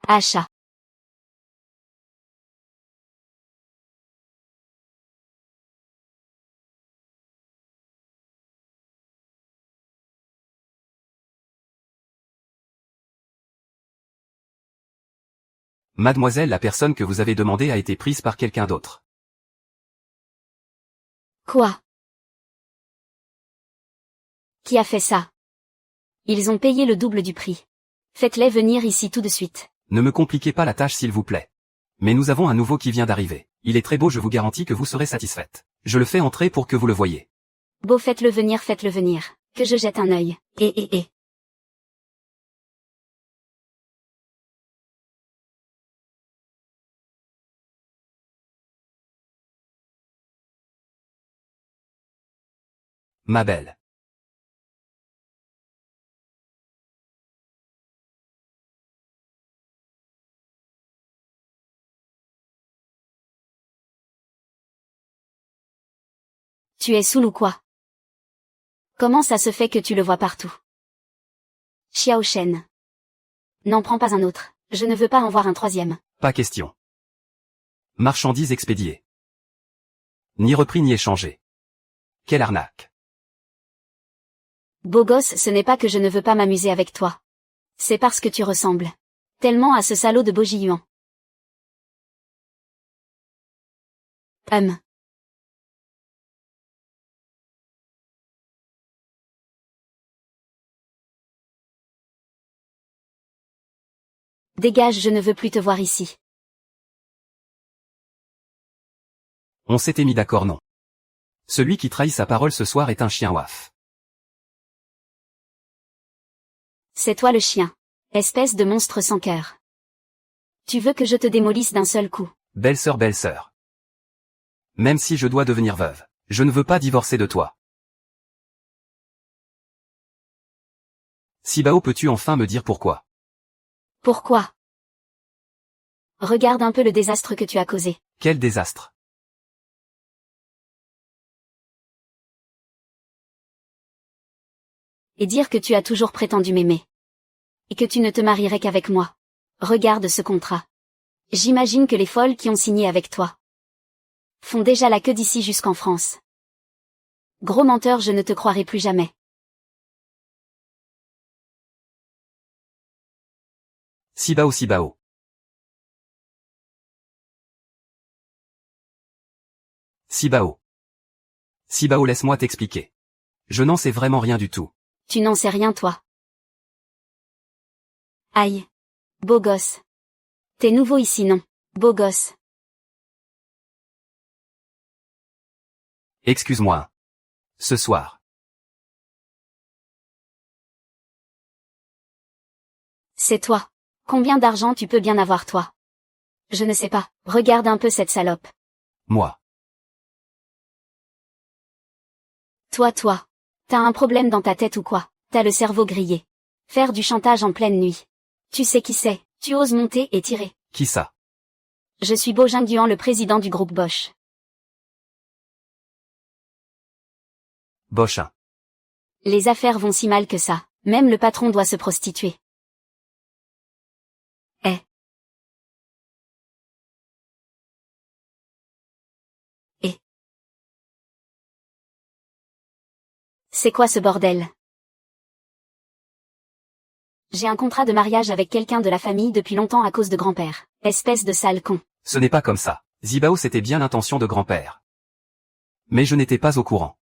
Achat. Mademoiselle, la personne que vous avez demandée a été prise par quelqu'un d'autre. Quoi? Qui a fait ça? Ils ont payé le double du prix. Faites-les venir ici tout de suite. Ne me compliquez pas la tâche s'il vous plaît. Mais nous avons un nouveau qui vient d'arriver. Il est très beau, je vous garantis que vous serez satisfaite. Je le fais entrer pour que vous le voyiez. Beau, faites-le venir. Que je jette un œil. Et. Ma belle. Tu es saoul ou quoi? Comment ça se fait que tu le vois partout? Xiao Shen. N'en prends pas un autre, je ne veux pas en voir un troisième. Pas question. Marchandises expédiées. Ni repris ni échangé. Quelle arnaque. Beau gosse, ce n'est pas que je ne veux pas m'amuser avec toi. C'est parce que tu ressembles tellement à ce salaud de Bojiyuan. Dégage, je ne veux plus te voir ici. On s'était mis d'accord, non? Celui qui trahit sa parole ce soir est un chien waf. C'est toi le chien. Espèce de monstre sans cœur. Tu veux que je te démolisse d'un seul coup? Belle sœur. Même si je dois devenir veuve, je ne veux pas divorcer de toi. Sibao, peux-tu enfin me dire pourquoi? Pourquoi? Regarde un peu le désastre que tu as causé. Quel désastre? Et dire que tu as toujours prétendu m'aimer. Et que tu ne te marierais qu'avec moi. Regarde ce contrat. J'imagine que les folles qui ont signé avec toi font déjà la queue d'ici jusqu'en France. Gros menteur, je ne te croirai plus jamais. Sibao. Sibao, laisse-moi t'expliquer. Je n'en sais vraiment rien du tout. Tu n'en sais rien, toi. Aïe. Beau gosse. T'es nouveau ici, non? Beau gosse. Excuse-moi. Ce soir. C'est toi. Combien d'argent tu peux bien avoir, toi? Je ne sais pas. Regarde un peu cette salope. Moi. Toi. T'as un problème dans ta tête ou quoi? T'as le cerveau grillé. Faire du chantage en pleine nuit. Tu sais qui c'est? Tu oses monter et tirer. Qui ça? Je suis Bojinguan, le président du groupe Bosch. Bochin. Les affaires vont si mal que ça. Même le patron doit se prostituer. Eh. Et. C'est quoi ce bordel? J'ai un contrat de mariage avec quelqu'un de la famille depuis longtemps à cause de grand-père. Espèce de sale con. Ce n'est pas comme ça. Zibao, c'était bien l'intention de grand-père. Mais je n'étais pas au courant.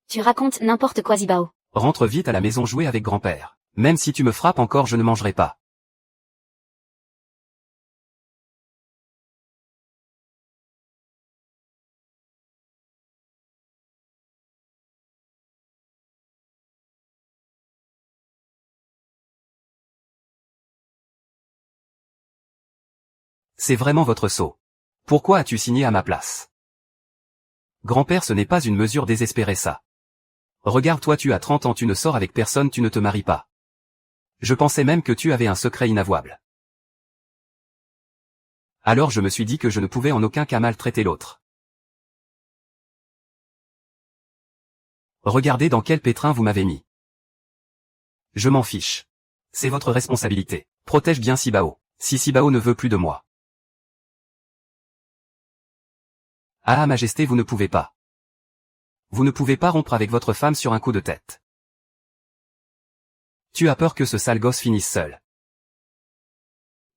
Tu racontes n'importe quoi, Zibao. Rentre vite à la maison jouer avec grand-père. Même si tu me frappes encore, je ne mangerai pas. C'est vraiment votre sceau. Pourquoi as-tu signé à ma place? Grand-père, ce n'est pas une mesure désespérée ça. Regarde, toi tu as 30 ans, tu ne sors avec personne, tu ne te maries pas. Je pensais même que tu avais un secret inavouable. Alors je me suis dit que je ne pouvais en aucun cas maltraiter l'autre. Regardez dans quel pétrin vous m'avez mis. Je m'en fiche. C'est votre responsabilité. Protège bien Sibao. Si Sibao ne veut plus de moi. Ah, Majesté, vous ne pouvez pas. Vous ne pouvez pas rompre avec votre femme sur un coup de tête. Tu as peur que ce sale gosse finisse seul.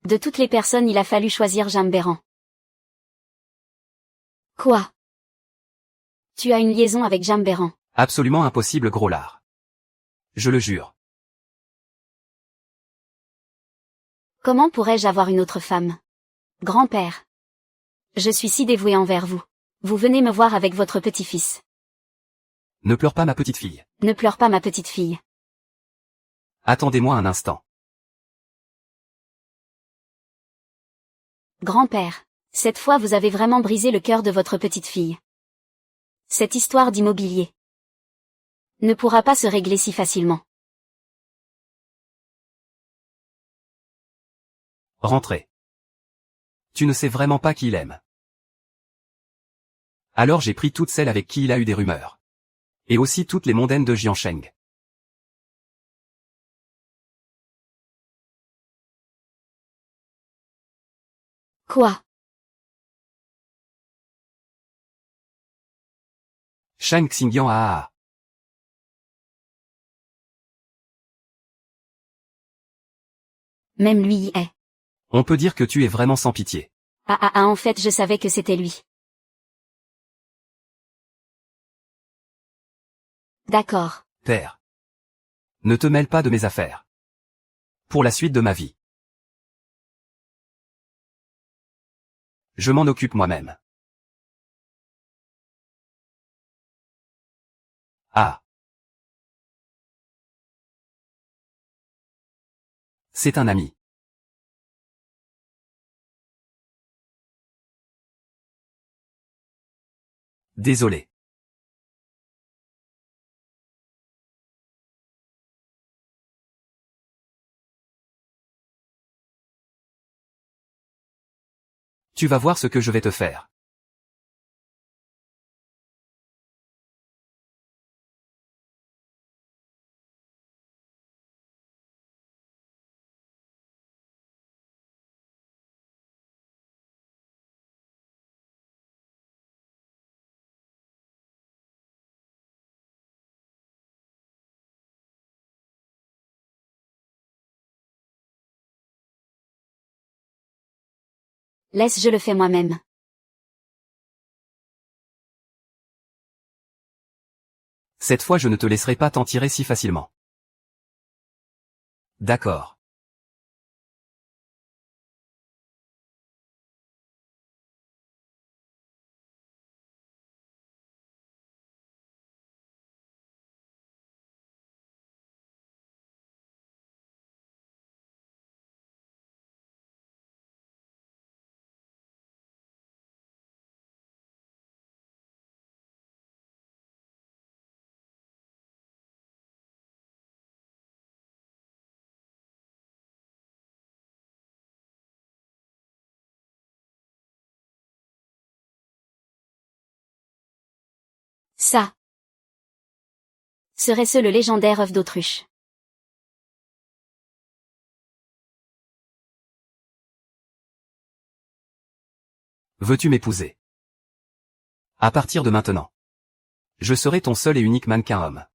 De toutes les personnes, il a fallu choisir Jambéran. Quoi? Tu as une liaison avec Jambéran? Absolument impossible, gros lard. Je le jure. Comment pourrais-je avoir une autre femme? Grand-père. Je suis si dévouée envers vous. Vous venez me voir avec votre petit-fils. Ne pleure pas, ma petite fille. Ne pleure pas, ma petite fille. Attendez-moi un instant. Grand-père. Cette fois vous avez vraiment brisé le cœur de votre petite fille. Cette histoire d'immobilier ne pourra pas se régler si facilement. Rentrez. Tu ne sais vraiment pas qui il aime. Alors j'ai pris toutes celles avec qui il a eu des rumeurs. Et aussi toutes les mondaines de Jiansheng. Quoi? Shang Xingyang ah. Même lui y est. On peut dire que tu es vraiment sans pitié. En fait je savais que c'était lui. D'accord. Père. Ne te mêle pas de mes affaires. Pour la suite de ma vie. Je m'en occupe moi-même. Ah. C'est un ami. Désolé. Tu vas voir ce que je vais te faire. Laisse, je le fais moi-même. Cette fois je ne te laisserai pas t'en tirer si facilement. D'accord. Ça. Serait-ce le légendaire œuf d'autruche? Veux-tu m'épouser? À partir de maintenant. Je serai ton seul et unique mannequin homme.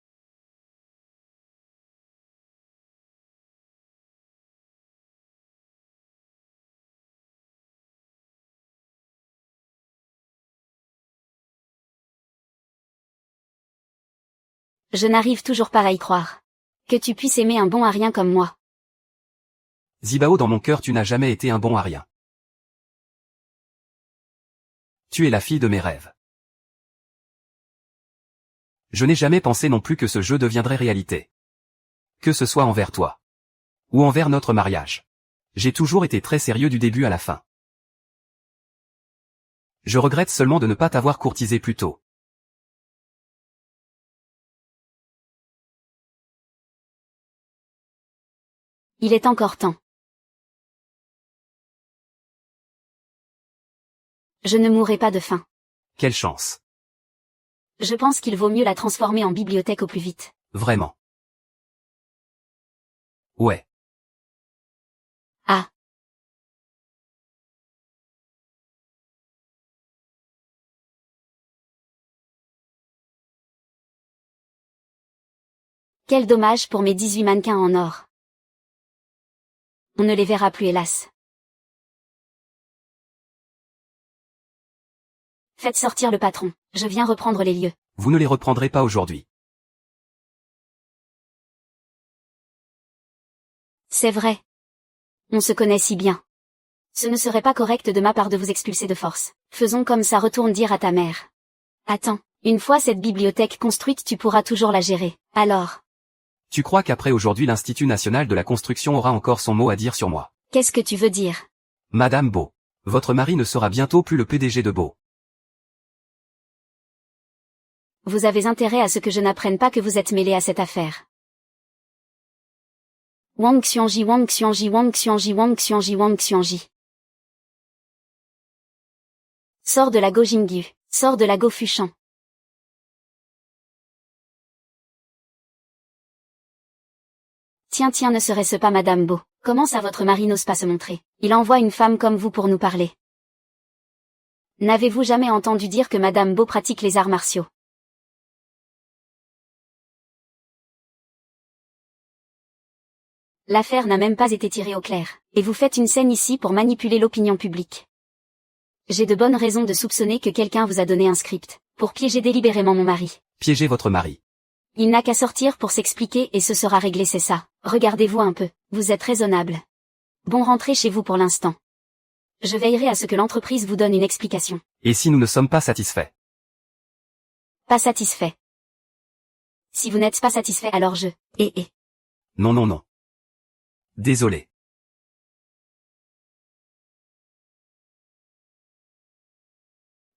Je n'arrive toujours pas à y croire. Que tu puisses aimer un bon à rien comme moi. Zibao, dans mon cœur tu n'as jamais été un bon à rien. Tu es la fille de mes rêves. Je n'ai jamais pensé non plus que ce jeu deviendrait réalité. Que ce soit envers toi. Ou envers notre mariage. J'ai toujours été très sérieux du début à la fin. Je regrette seulement de ne pas t'avoir courtisé plus tôt. Il est encore temps. Je ne mourrai pas de faim. Quelle chance. Je pense qu'il vaut mieux la transformer en bibliothèque au plus vite. Vraiment. Ouais. Ah. Quel dommage pour mes 18 mannequins en or. On ne les verra plus hélas. Faites sortir le patron, je viens reprendre les lieux. Vous ne les reprendrez pas aujourd'hui. C'est vrai. On se connaît si bien. Ce ne serait pas correct de ma part de vous expulser de force. Faisons comme ça, retourne dire à ta mère. Attends, une fois cette bibliothèque construite tu pourras toujours la gérer. Alors, Tu crois qu'après aujourd'hui l'Institut national de la construction aura encore son mot à dire sur moi? qu'est-ce que tu veux dire? Madame Beau. Votre mari ne sera bientôt plus le PDG de Beau. Vous avez intérêt à ce que je n'apprenne pas que vous êtes mêlé à cette affaire. Wang Xiangji, Wang Xiangji, Wang Xiangji, Wang Xiangji, Wang Xiangji. Sors de la Go Jingyu, sors de la Go Fuchan. Tiens, ne serait-ce pas Madame Beau? Comment ça votre mari n'ose pas se montrer? Il envoie une femme comme vous pour nous parler. N'avez-vous jamais entendu dire que Madame Beau pratique les arts martiaux? L'affaire n'a même pas été tirée au clair, et vous faites une scène ici pour manipuler l'opinion publique. J'ai de bonnes raisons de soupçonner que quelqu'un vous a donné un script, pour piéger délibérément mon mari. Piégez votre mari. Il n'a qu'à sortir pour s'expliquer et ce sera réglé, c'est ça. Regardez-vous un peu, vous êtes raisonnable. Bon, rentrez chez vous pour l'instant. Je veillerai à ce que l'entreprise vous donne une explication. Et si nous ne sommes pas satisfaits? Pas satisfait. Si vous n'êtes pas satisfait alors je... Non, non, non. Désolé.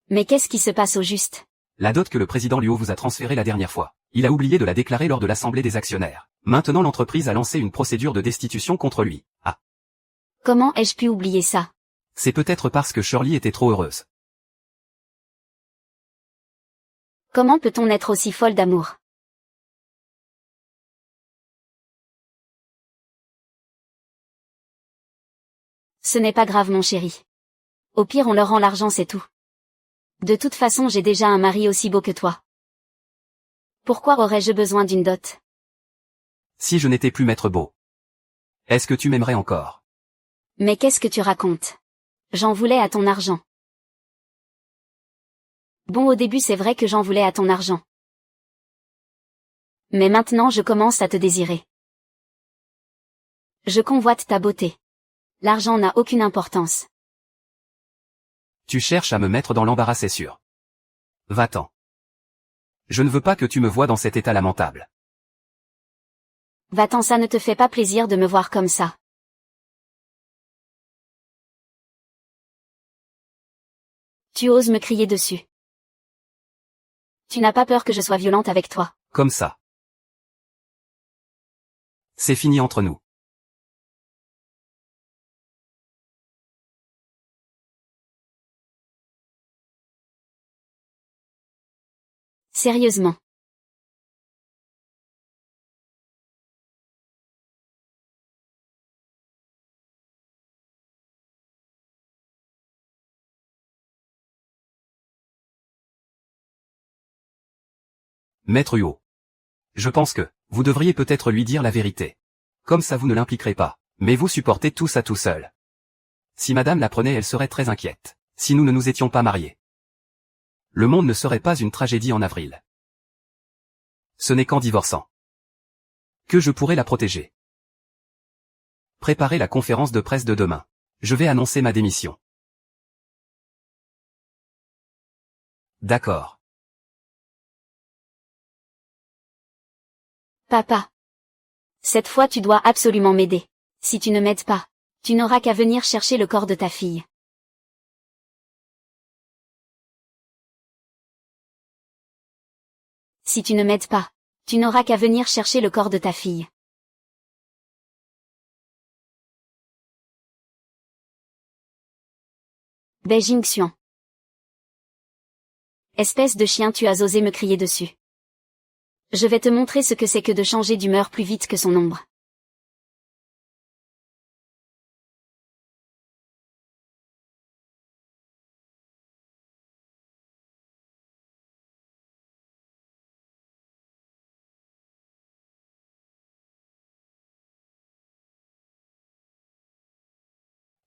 Mais qu'est-ce qui se passe au juste? La dot que le président Luo vous a transférée la dernière fois. Il a oublié de la déclarer lors de l'assemblée des actionnaires. Maintenant l'entreprise a lancé une procédure de destitution contre lui. Ah. Comment ai-je pu oublier ça? C'est peut-être parce que Shirley était trop heureuse. Comment peut-on être aussi folle d'amour? Ce n'est pas grave mon chéri. Au pire on leur rend l'argent, c'est tout. De toute façon j'ai déjà un mari aussi beau que toi. Pourquoi aurais-je besoin d'une dot? Si je n'étais plus maître Beau. Est-ce que tu m'aimerais encore? Mais qu'est-ce que tu racontes? J'en voulais à ton argent. Bon, au début c'est vrai que j'en voulais à ton argent. Mais maintenant je commence à te désirer. Je convoite ta beauté. L'argent n'a aucune importance. Tu cherches à me mettre dans l'embarras, c'est sûr. Va-t'en. Je ne veux pas que tu me vois dans cet état lamentable. Va-t'en, ça ne te fait pas plaisir de me voir comme ça. Tu oses me crier dessus. Tu n'as pas peur que je sois violente avec toi? Comme ça. C'est fini entre nous. Sérieusement. Maître Huot. Je pense que, vous devriez peut-être lui dire la vérité. Comme ça vous ne l'impliquerez pas. Mais vous supportez tout ça tout seul. Si madame l'apprenait, elle serait très inquiète. Si nous ne nous étions pas mariés. Le monde ne serait pas une tragédie en avril. Ce n'est qu'en divorçant que je pourrais la protéger. Préparez la conférence de presse de demain. Je vais annoncer ma démission. D'accord. Papa. Cette fois tu dois absolument m'aider. Si tu ne m'aides pas, tu n'auras qu'à venir chercher le corps de ta fille. Si tu ne m'aides pas, tu n'auras qu'à venir chercher le corps de ta fille. Beijing Xuan. Espèce de chien, tu as osé me crier dessus. Je vais te montrer ce que c'est que de changer d'humeur plus vite que son ombre.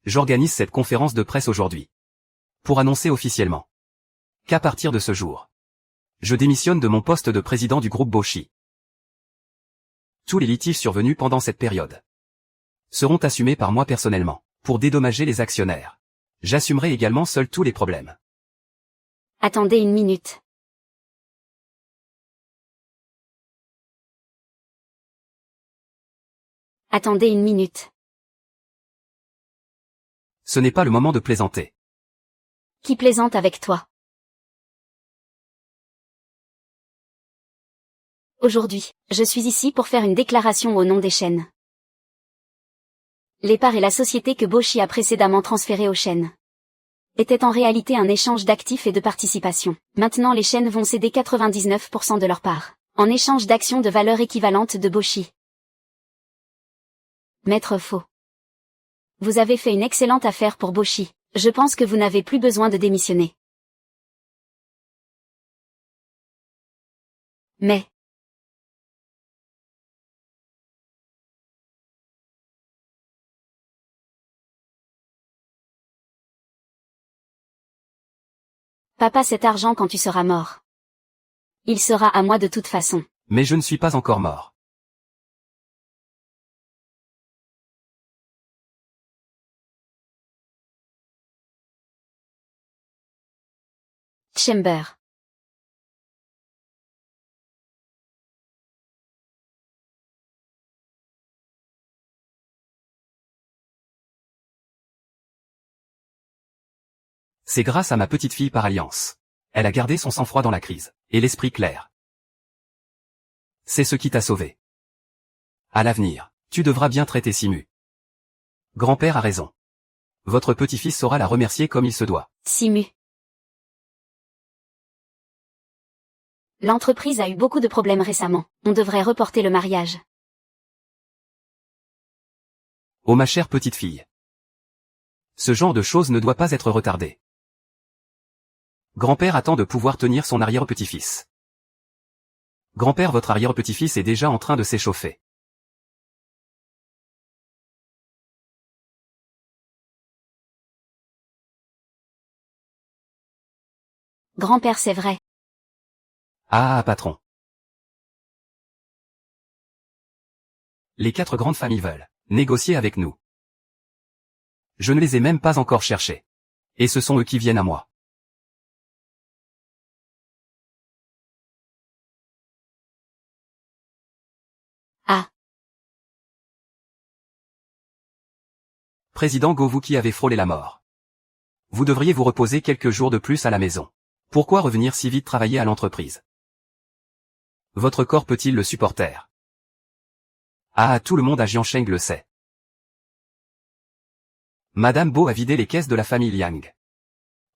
J'organise cette conférence de presse aujourd'hui. Pour annoncer officiellement qu'à partir de ce jour, je démissionne de mon poste de président du groupe Boshi. Tous les litiges survenus pendant cette période seront assumés par moi personnellement, pour dédommager les actionnaires. J'assumerai également seul tous les problèmes. Attendez une minute. Attendez une minute. Ce n'est pas le moment de plaisanter. Qui plaisante avec toi? Aujourd'hui, je suis ici pour faire une déclaration au nom des chaînes. Les parts et la société que Boshi a précédemment transférées aux chaînes étaient en réalité un échange d'actifs et de participation. Maintenant les chaînes vont céder 99% de leurs parts, en échange d'actions de valeur équivalente de Boshi. Maître Faux. Vous avez fait une excellente affaire pour Boshi. Je pense que vous n'avez plus besoin de démissionner. Mais, papa, cet argent quand tu seras mort, il sera à moi de toute façon. Mais je ne suis pas encore mort. Chamber. C'est grâce à ma petite fille par alliance. Elle a gardé son sang-froid dans la crise, et l'esprit clair. C'est ce qui t'a sauvé. À l'avenir, tu devras bien traiter Simu. Grand-père a raison. Votre petit-fils saura la remercier comme il se doit. Simu. L'entreprise a eu beaucoup de problèmes récemment. On devrait reporter le mariage. Oh ma chère petite fille. Ce genre de choses ne doit pas être retardé. Grand-père attend de pouvoir tenir son arrière-petit-fils. Grand-père, votre arrière-petit-fils est déjà en train de s'échauffer. Grand-père, c'est vrai. Ah, patron. Les 4 grandes familles veulent négocier avec nous. Je ne les ai même pas encore cherchés. Et ce sont eux qui viennent à moi. Ah. Président Go, vous qui avez frôlé la mort. Vous devriez vous reposer quelques jours de plus à la maison. Pourquoi revenir si vite travailler à l'entreprise? Votre corps peut-il le supporter? Ah, tout le monde à Jiansheng le sait. Madame Bo a vidé les caisses de la famille Liang.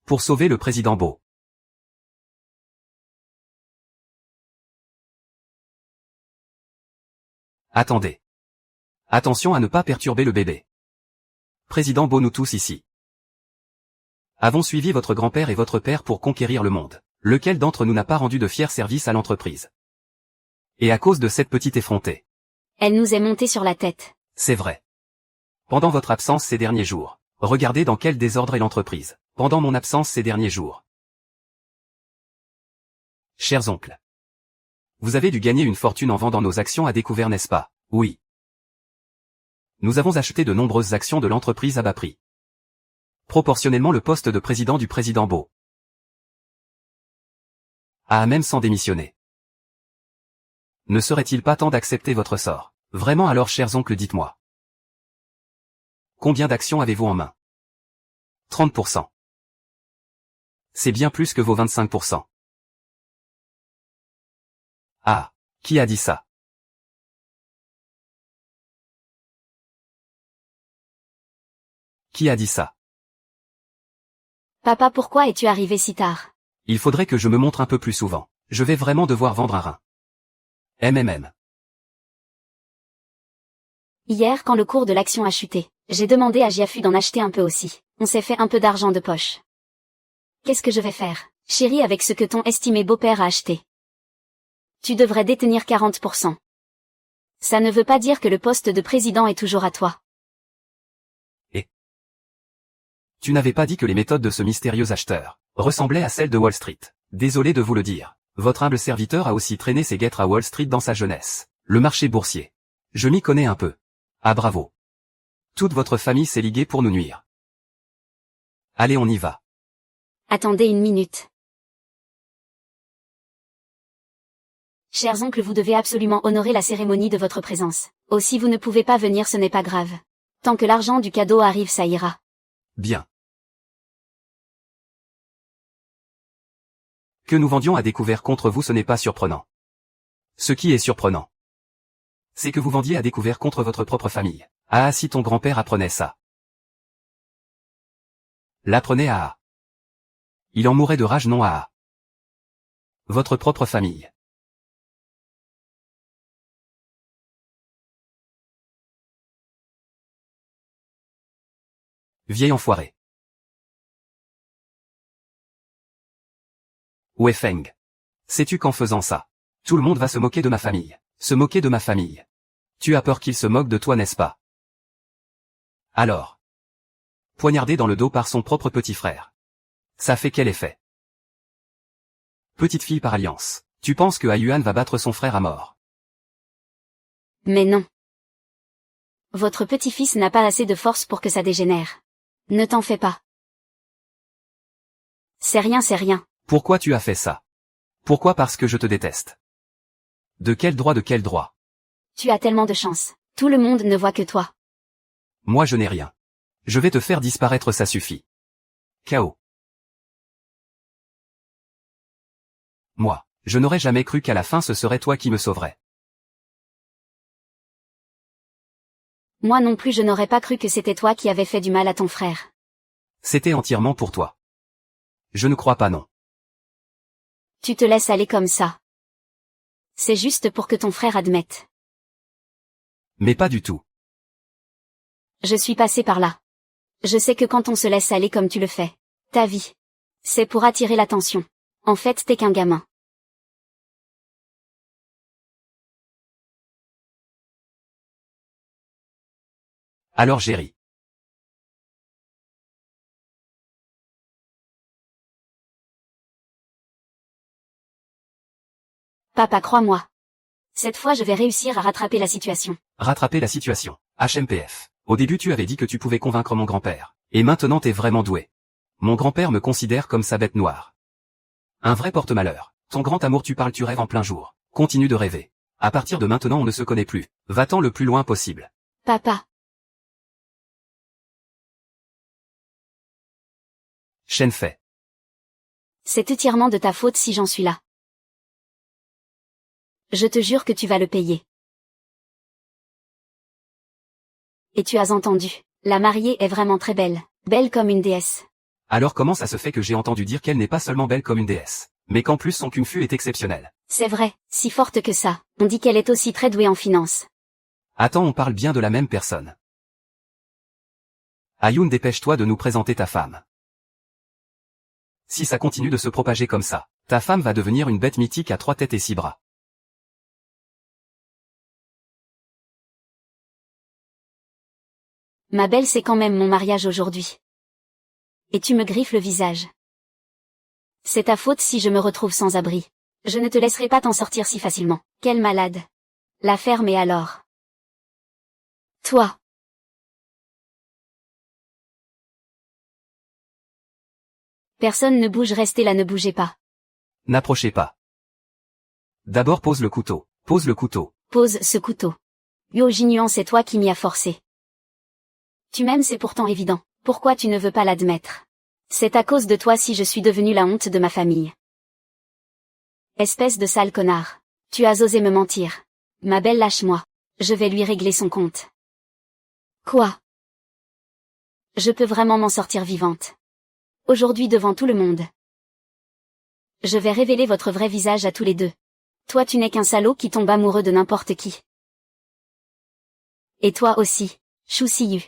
Pour sauver le président Bo. Attendez. Attention à ne pas perturber le bébé. Président Bo, nous tous ici avons suivi votre grand-père et votre père pour conquérir le monde. Lequel d'entre nous n'a pas rendu de fiers services à l'entreprise? Et à cause de cette petite effrontée. Elle nous est montée sur la tête. C'est vrai. Pendant votre absence ces derniers jours. Regardez dans quel désordre est l'entreprise. Pendant mon absence ces derniers jours. Chers oncles. Vous avez dû gagner une fortune en vendant nos actions à découvert, n'est-ce pas? Oui. Nous avons acheté de nombreuses actions de l'entreprise à bas prix. Proportionnellement le poste de président du président Beau a même sans démissionner. Ne serait-il pas temps d'accepter votre sort? Vraiment alors, chers oncles, dites-moi. Combien d'actions avez-vous en main? 30%. C'est bien plus que vos 25%. Ah, qui a dit ça? Qui a dit ça? Papa, pourquoi es-tu arrivé si tard? Il faudrait que je me montre un peu plus souvent. Je vais vraiment devoir vendre un rein. MMM. Hier, quand le cours de l'action a chuté, j'ai demandé à Jiafu d'en acheter un peu aussi. On s'est fait un peu d'argent de poche. Qu'est-ce que je vais faire, chérie, avec ce que ton estimé beau-père a acheté? Tu devrais détenir 40%. Ça ne veut pas dire que le poste de président est toujours à toi. Et tu n'avais pas dit que les méthodes de ce mystérieux acheteur ressemblaient à celles de Wall Street. Désolé de vous le dire. Votre humble serviteur a aussi traîné ses guêtres à Wall Street dans sa jeunesse. Le marché boursier. Je m'y connais un peu. Ah bravo. Toute votre famille s'est liguée pour nous nuire. Allez, on y va. Attendez une minute. Chers oncles, vous devez absolument honorer la cérémonie de votre présence. Oh, si vous ne pouvez pas venir, ce n'est pas grave. Tant que l'argent du cadeau arrive, ça ira. Bien. Que nous vendions à découvert contre vous, ce n'est pas surprenant. Ce qui est surprenant, c'est que vous vendiez à découvert contre votre propre famille. Ah, si ton grand-père apprenait ça. L'apprenait à. Il en mourrait de rage, non à. Votre propre famille. Vieil enfoiré. Ouais Feng. Sais-tu qu'en faisant ça, tout le monde va se moquer de ma famille. Se moquer de ma famille. Tu as peur qu'ils se moquent de toi, n'est-ce pas? Alors. Poignardé dans le dos par son propre petit frère. Ça fait quel effet? Petite fille par alliance. Tu penses que Yuan va battre son frère à mort? Mais non. Votre petit-fils n'a pas assez de force pour que ça dégénère. Ne t'en fais pas. C'est rien, c'est rien. Pourquoi tu as fait ça? Pourquoi? Parce que je te déteste. De quel droit? De quel droit? Tu as tellement de chance. Tout le monde ne voit que toi. Moi je n'ai rien. Je vais te faire disparaître, ça suffit. KO. Moi, je n'aurais jamais cru qu'à la fin ce serait toi qui me sauverais. Moi non plus, je n'aurais pas cru que c'était toi qui avais fait du mal à ton frère. C'était entièrement pour toi. Je ne crois pas, non. Tu te laisses aller comme ça. C'est juste pour que ton frère admette. Mais pas du tout. Je suis passé par là. Je sais que quand on se laisse aller comme tu le fais, ta vie, c'est pour attirer l'attention. En fait, t'es qu'un gamin. Alors j'ai ri. Papa, crois-moi. Cette fois, je vais réussir à rattraper la situation. Rattraper la situation. HMPF. Au début tu avais dit que tu pouvais convaincre mon grand-père. Et maintenant t'es vraiment doué. Mon grand-père me considère comme sa bête noire. Un vrai porte-malheur. Ton grand amour, tu parles, tu rêves en plein jour. Continue de rêver. À partir de maintenant on ne se connaît plus. Va-t'en le plus loin possible. Papa. Shen Fei. C'est entièrement de ta faute si j'en suis là. Je te jure que tu vas le payer. Et tu as entendu, la mariée est vraiment très belle, belle comme une déesse. Alors comment ça se fait que j'ai entendu dire qu'elle n'est pas seulement belle comme une déesse, mais qu'en plus son kung-fu est exceptionnel? C'est vrai, si forte que ça. On dit qu'elle est aussi très douée en finance. Attends, on parle bien de la même personne. Ayun, dépêche-toi de nous présenter ta femme. Si ça continue de se propager comme ça, ta femme va devenir une bête mythique à 3 têtes et 6 bras. Ma belle, c'est quand même mon mariage aujourd'hui. Et tu me griffes le visage. C'est ta faute si je me retrouve sans abri. Je ne te laisserai pas t'en sortir si facilement. Quelle malade. La ferme et alors? Toi. Personne ne bouge, restez là, ne bougez pas. N'approchez pas. D'abord pose le couteau. Pose le couteau. Pose ce couteau. Yo Jinuan, c'est toi qui m'y as forcé. Tu m'aimes, c'est pourtant évident. Pourquoi tu ne veux pas l'admettre? C'est à cause de toi si je suis devenue la honte de ma famille. Espèce de sale connard. Tu as osé me mentir. Ma belle, lâche-moi. Je vais lui régler son compte. Quoi? Je peux vraiment m'en sortir vivante. Aujourd'hui devant tout le monde. Je vais révéler votre vrai visage à tous les deux. Toi, tu n'es qu'un salaud qui tombe amoureux de n'importe qui. Et toi aussi, Shu Siyu.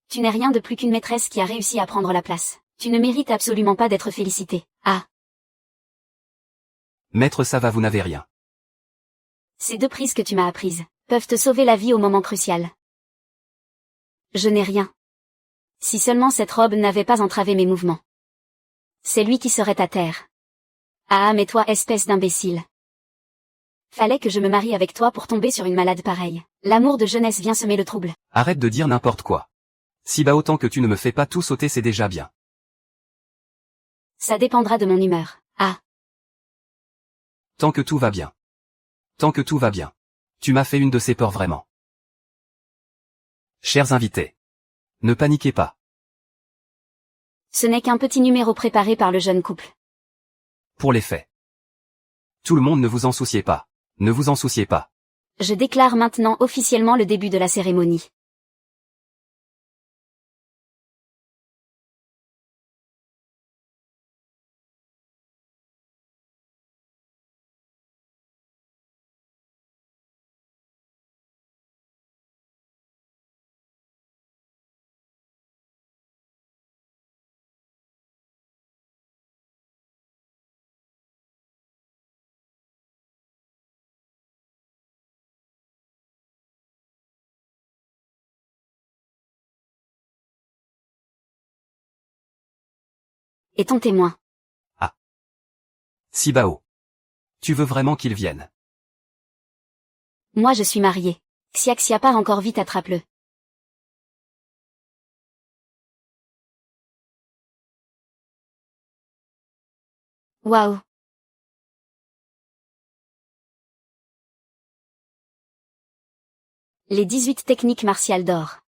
Tu n'es rien de plus qu'une maîtresse qui a réussi à prendre la place. Tu ne mérites absolument pas d'être félicitée. Ah. Maître Sava, vous n'avez rien. Ces 2 prises que tu m'as apprises peuvent te sauver la vie au moment crucial. Je n'ai rien. Si seulement cette robe n'avait pas entravé mes mouvements. C'est lui qui serait à terre. Ah, mais toi, espèce d'imbécile. Fallait que je me marie avec toi pour tomber sur une malade pareille. L'amour de jeunesse vient semer le trouble. Arrête de dire n'importe quoi. Si bas autant que tu ne me fais pas tout sauter, c'est déjà bien. Ça dépendra de mon humeur. Ah. Tant que tout va bien. Tant que tout va bien. Tu m'as fait une de ces peurs vraiment. Chers invités. Ne paniquez pas. Ce n'est qu'un petit numéro préparé par le jeune couple. Pour les faits. Tout le monde, ne vous en souciez pas. Ne vous en souciez pas. Je déclare maintenant officiellement le début de la cérémonie. Et ton témoin. Sibao. Tu veux vraiment qu'il vienne? Moi je suis mariée. Xiaxia part encore vite, attrape-le. Waouh. Les 18 techniques martiales d'or.